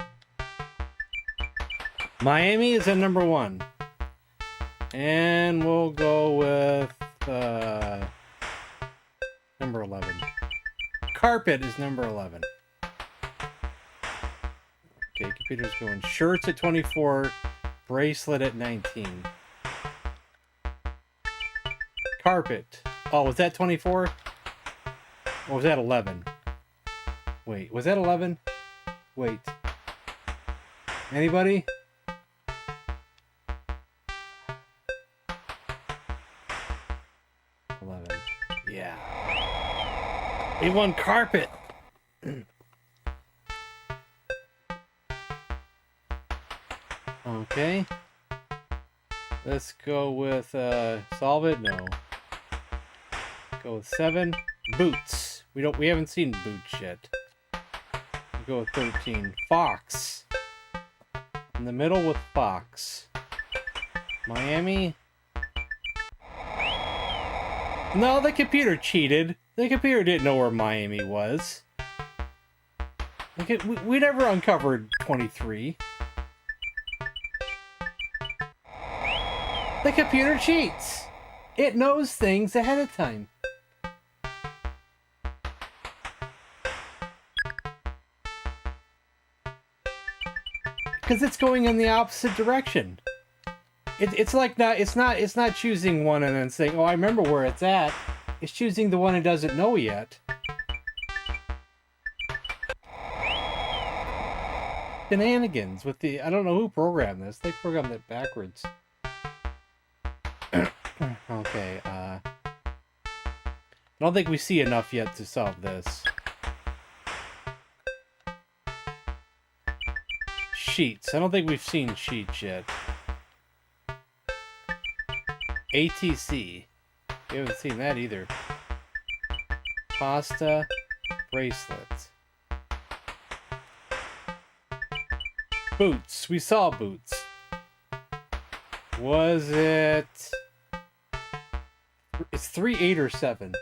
Miami is at number 1. And we'll go with number 11. Carpet is number 11. Okay, computer's going shirts at 24, bracelet at 19. Carpet. Oh, was that 24? Or was that 11? Wait, was that 11? Wait. Anybody? Yeah. We won carpet. Okay. Let's go with solve it. No. Go with 7 boots. We haven't seen boots yet. We'll go with 13 fox. In the middle with fox. Miami. No, the computer cheated. The computer didn't know where Miami was. We never uncovered 23. The computer cheats. It knows things ahead of time. Because it's going in the opposite direction. It's not choosing one and then saying, "Oh, I remember where it's at." It's choosing the one it doesn't know yet. Shenanigans with the... I don't know who programmed this. They programmed it backwards. Okay, I don't think we see enough yet to solve this. Sheets. I don't think we've seen sheets yet. ATC. We haven't seen that either. Pasta. Bracelets. Boots. We saw boots. Was it... It's 3, 8, or 7.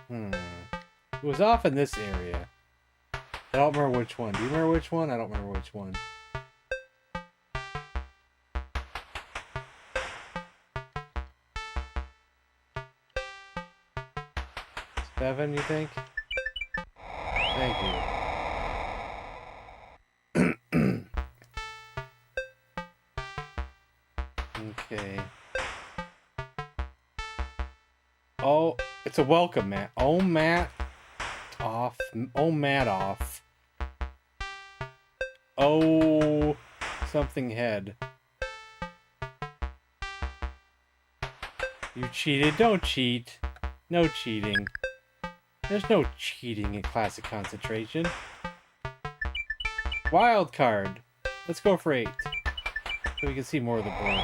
It was off in this area. I don't remember which one. Do you remember which one? I don't remember which one. 7, you think? Thank you. Okay. Oh, it's a welcome mat. Oh, mat off. Oh, mat off. Oh, something head. You cheated. Don't cheat. No cheating. There's no cheating in classic concentration. Wild card. Let's go for 8. So we can see more of the board.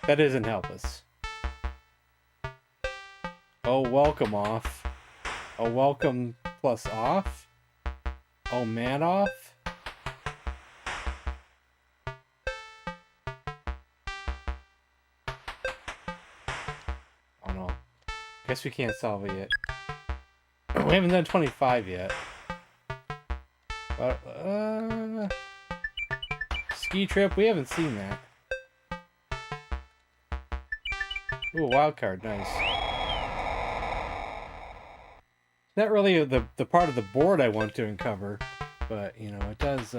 That doesn't help us. Oh, welcome off. Oh, welcome plus off. Oh, man off. Oh no. Guess we can't solve it yet. We haven't done 25 yet. But, ski trip, we haven't seen that. Ooh, wild card, nice. Not really the part of the board I want to uncover, but, you know, it does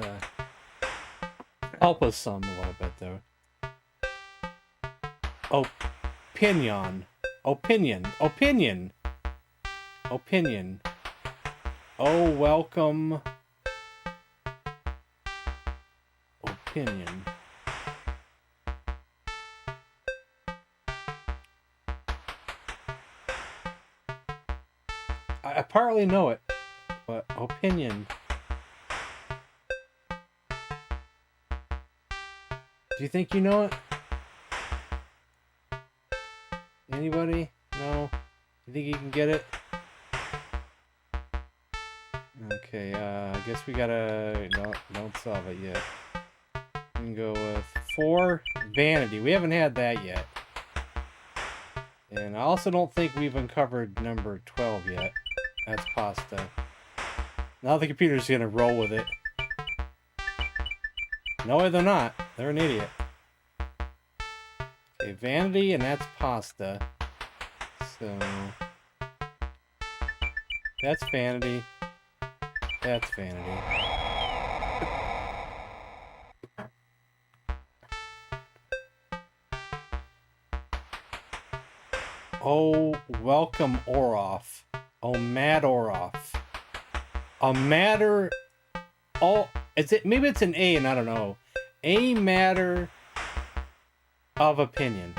help us some a little bit, though. Opinion. Opinion. Opinion. Opinion. Oh, welcome. Opinion. I partly know it, but opinion. Do you think you know it? Anybody? No? You think you can get it? Okay, I guess we gotta... No, don't solve it yet. We can go with 4, vanity. We haven't had that yet. And I also don't think we've uncovered number 12 yet. That's pasta. Now the computer's gonna roll with it. No, they're not. They're an idiot. Okay, vanity, and that's pasta. So... that's vanity. That's vanity. Oh, welcome Orof. Oh, Mad Orof. A matter... Oh, is it? Maybe it's an A and I don't know. A matter of opinion.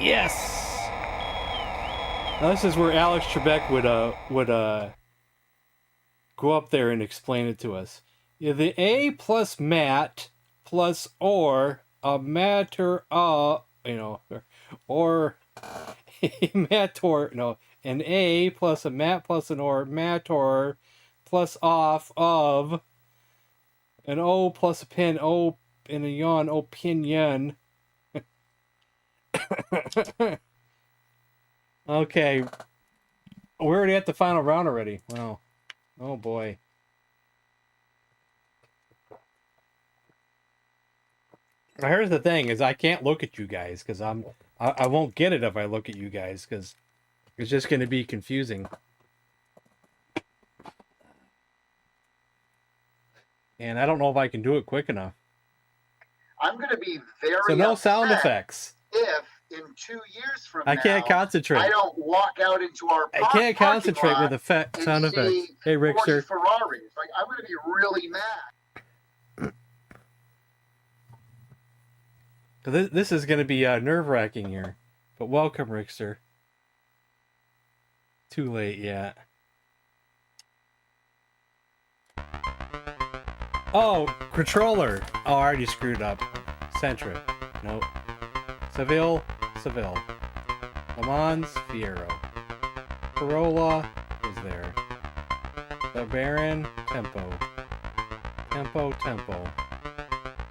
Yes. Now this is where Alex Trebek would go up there and explain it to us. Yeah, the A plus Matt plus or a matter of or a matter an A plus a Matt plus an or matter plus off of an O plus a pin O and a yawn opinion. Okay. We're already at the final round already. Wow. Oh boy. Now, here's the thing is I can't look at you guys because I won't get it if I look at you guys because it's just going to be confusing. And I don't know if I can do it quick enough. I'm going to be very So no sound upset effects. if in 2 years from I now, can't concentrate. I don't walk out into our I can't concentrate lot with and sound see effects. Hey, 40 Rickster. Ferraris. Like, I'm going to be really mad. This is going to be nerve-wracking here. But welcome, Rickster. Too late yet. Oh, controller. Oh, I already screwed up. Centric. Nope. Seville. Le Mans, Fiero. Corolla was there. The Baron, Tempo.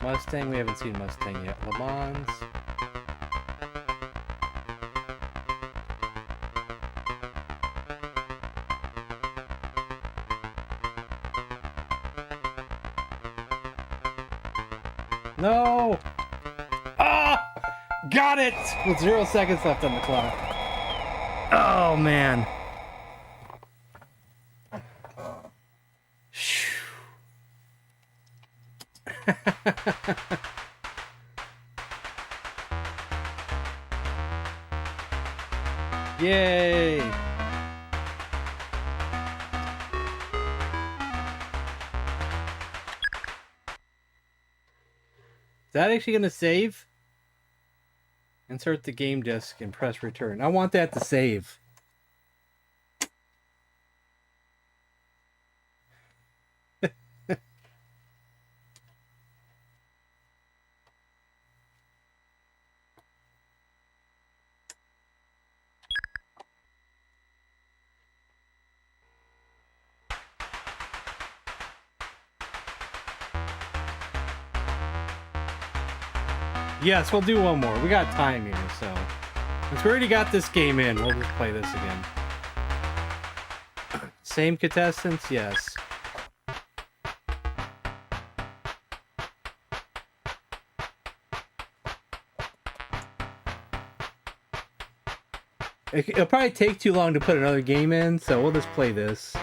Mustang, we haven't seen Mustang yet. Le Mans. No! Ah! Got it! With 0 seconds left on the clock. Oh, man. Yay! Is that actually going to save? Insert the game disc and press return. I want that to save. Yes, we'll do one more. We got time here, so since we already got this game in, we'll just play this again. Same contestants, yes. It'll probably take too long to put another game in, so we'll just play this.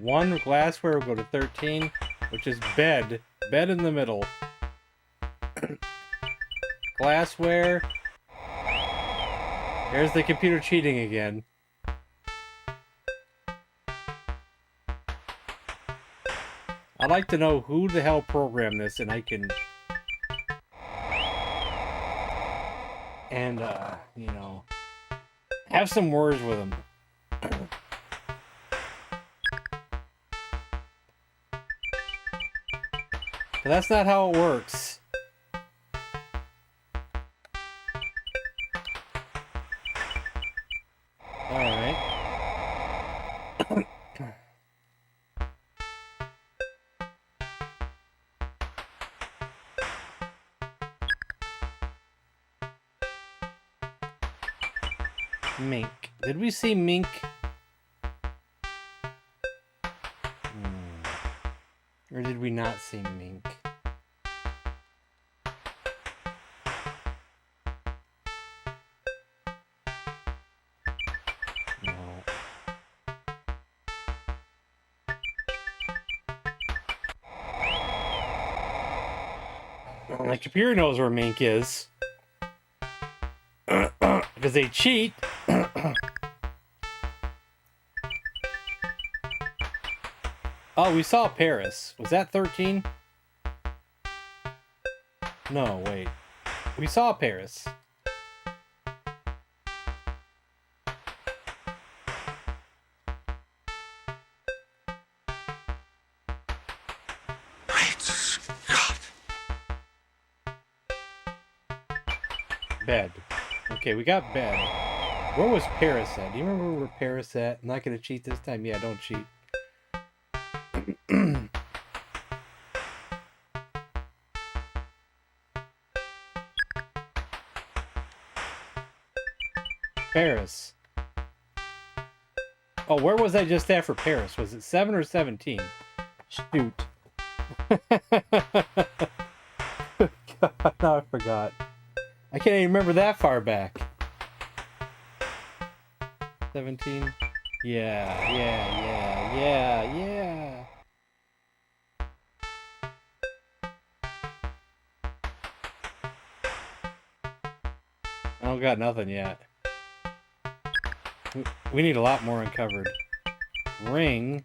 One glassware will go to 13, which is bed. Bed in the middle. Glassware. There's the computer cheating again. I'd like to know who the hell programmed this, and I can... And, you know... have some words with them. But that's not how it works. Alright. Mink. Did we see mink? Or did we not see mink? No. Well, the computer knows where mink is. Because they cheat. Oh, we saw Paris. Was that 13? No, wait. We saw Paris. Great Scott! Bed. Okay, we got bed. Where was Paris at? Do you remember where Paris at? I'm not gonna cheat this time. Yeah, don't cheat. Paris. Oh, where was I just at for Paris? Was it 7 or 17? Shoot. God, now I forgot. I can't even remember that far back. 17? Yeah. I don't got nothing yet. We need a lot more uncovered. Ring.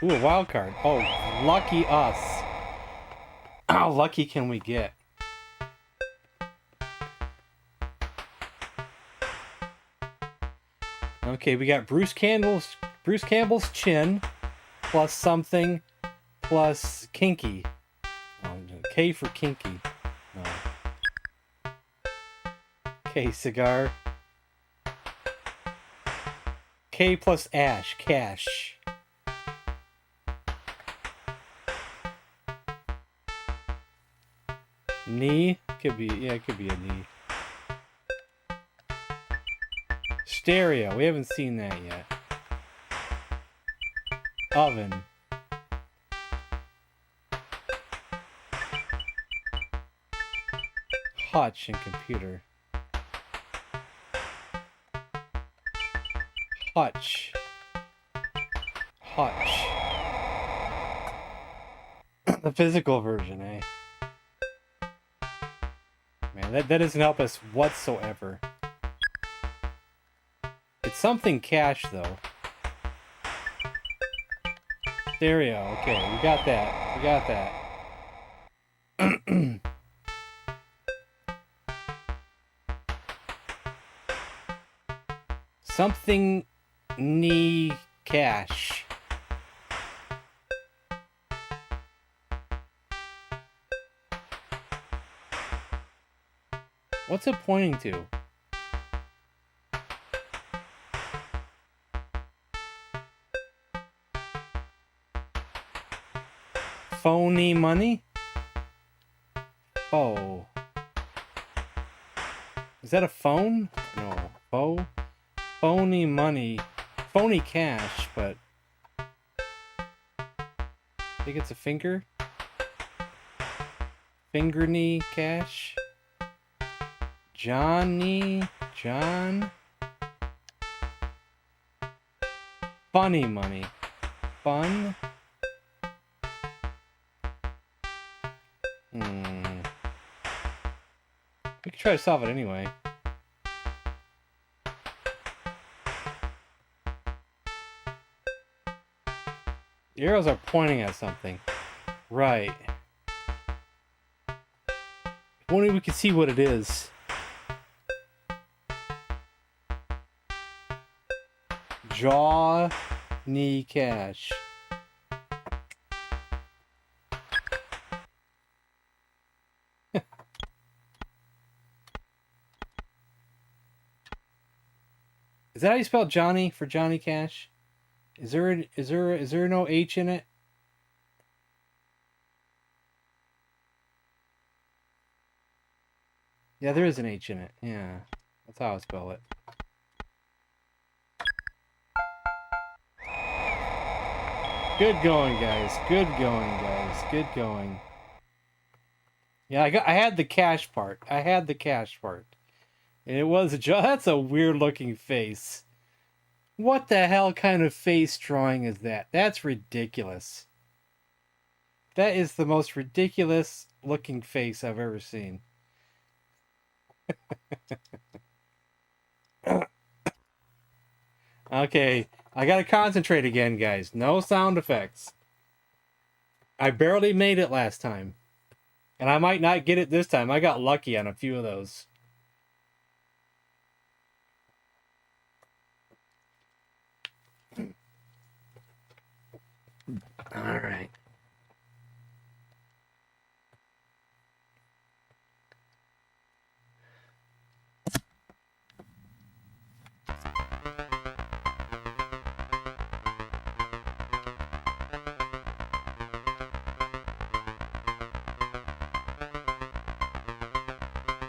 Ooh, a wild card. Oh, lucky us. How lucky can we get? Okay, we got Bruce Campbell's chin plus something plus kinky. K for kinky. No. K cigar. K plus ash, cash. Knee? Could be, yeah, it could be a knee. Stereo, we haven't seen that yet. Oven. Hutch and computer. Hutch. The physical version, eh? Man, that doesn't help us whatsoever. It's something cash, though. Stereo, okay, we got that. Something knee cash. What's it pointing to? Phony money? Oh. Is that a phone? No. Phony money. Phony cash, but I think it's a finger. Finger knee cash. John. Funny money. Fun. We could try to solve it anyway. The arrows are pointing at something. Right. If only we could see what it is. Jaw, knee, cash. Is that how you spell Johnny for Johnny Cash? Is there no H in it? Yeah, there is an H in it. Yeah. That's how I spell it. Good going, guys. Good going, guys. Good going. Yeah, I had the cash part. I had the cash part. And it was a that's a weird looking face. What the hell kind of face drawing is that? That's ridiculous. That is the most ridiculous looking face I've ever seen. Okay, I gotta concentrate again, guys. No sound effects. I barely made it last time. And I might not get it this time. I got lucky on a few of those. All right.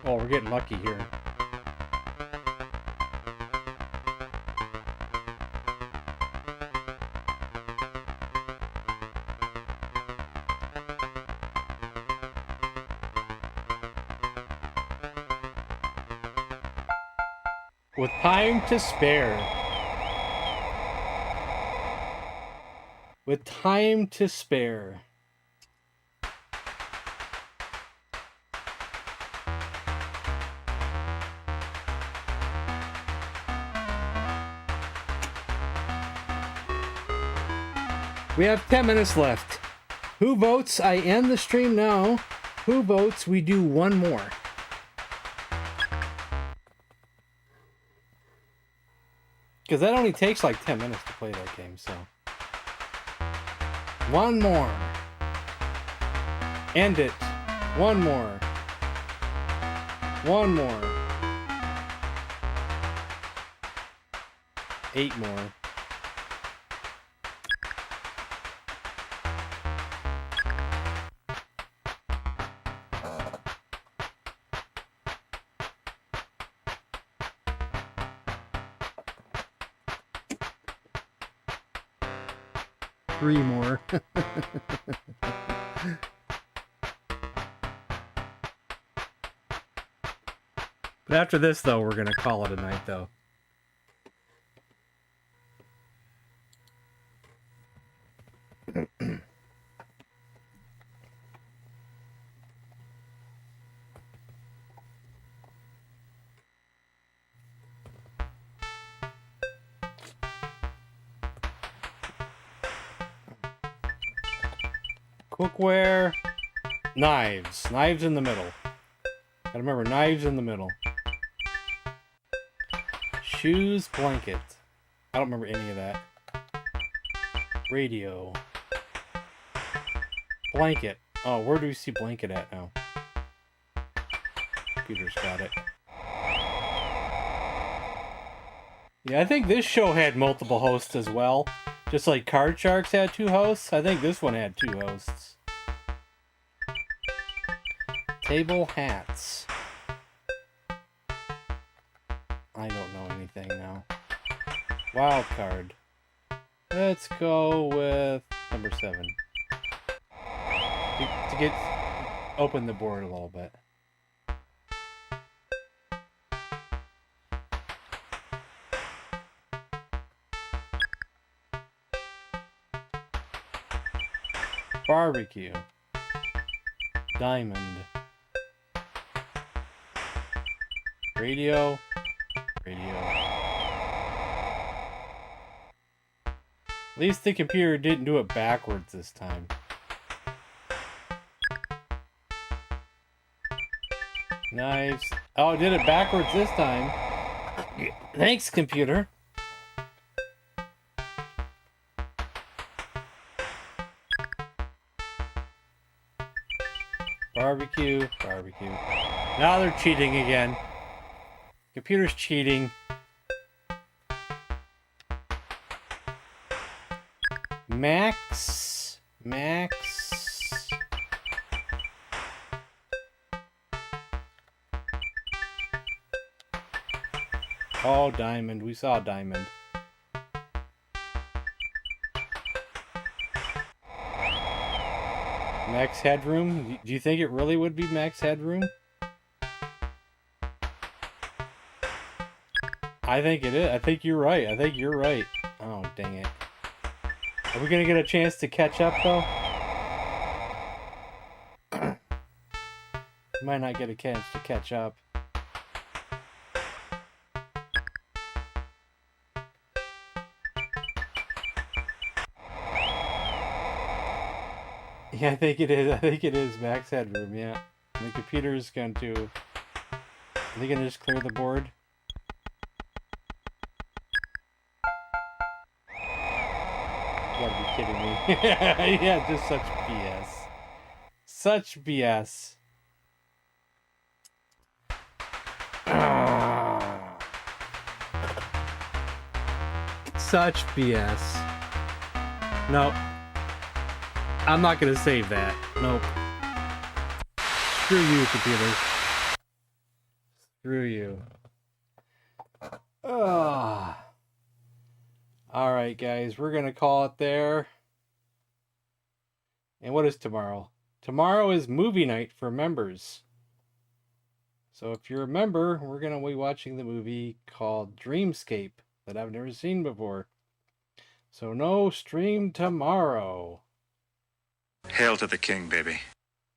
Oh, we're getting lucky here. With time to spare. With time to spare. We have 10 minutes left. Who votes I end the stream now? Who votes we do one more? Because that only takes like 10 minutes to play that game, so. One more. End it. One more. One more. 8 more. Three more. But after this, though, we're going to call it a night, though. Cookware, knives. Knives in the middle. Gotta remember, knives in the middle. Shoes, blanket. I don't remember any of that. Radio. Blanket. Oh, where do we see blanket at now? Computer's got it. Yeah, I think this show had multiple hosts as well. Just like Card Sharks had 2 hosts, I think this one had 2 hosts. Table hats. I don't know anything now. Wild card. Let's go with number 7. To get open the board a little bit. Barbecue. Diamond. Radio. Radio. At least the computer didn't do it backwards this time. Knives. Oh, it did it backwards this time. Thanks, computer. Barbecue, barbecue. Now they're cheating again. Computer's cheating. Max. Oh, Diamond. We saw Diamond. Max Headroom? Do you think it really would be Max Headroom? I think it is. I think you're right. Oh, dang it. Are we going to get a chance to catch up, though? Might not get a chance to catch up. Yeah, I think it is. I think it is Max Headroom, yeah. And the computer is going to... Are they going to just clear the board? You gotta be kidding me. Yeah, just such BS. Such BS. Such BS. Nope. I'm not gonna save that. Nope. Screw you, computer. Screw you. Alright, guys. We're gonna call it there. And what is tomorrow? Tomorrow is movie night for members. So if you're a member, we're gonna be watching the movie called Dreamscape that I've never seen before. So no stream tomorrow. Hail to the king, baby.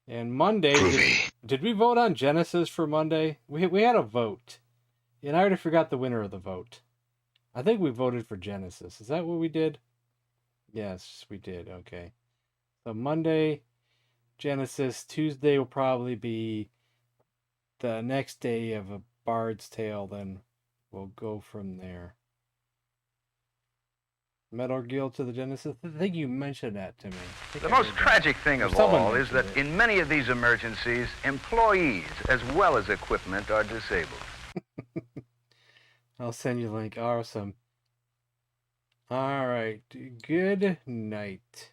And Monday, did we vote on Genesis for Monday? We had a vote. And I already forgot the winner of the vote. I think we voted for Genesis. Is that what we did? Yes, we did. Okay. So Monday, Genesis. Tuesday will probably be the next day of A Bard's Tale. Then we'll go from there. Metal Gear to the Genesis? I think you mentioned that to me. The most tragic thing of all is that in many of these emergencies, employees as well as equipment are disabled. I'll send you a link. Awesome. All right. Good night.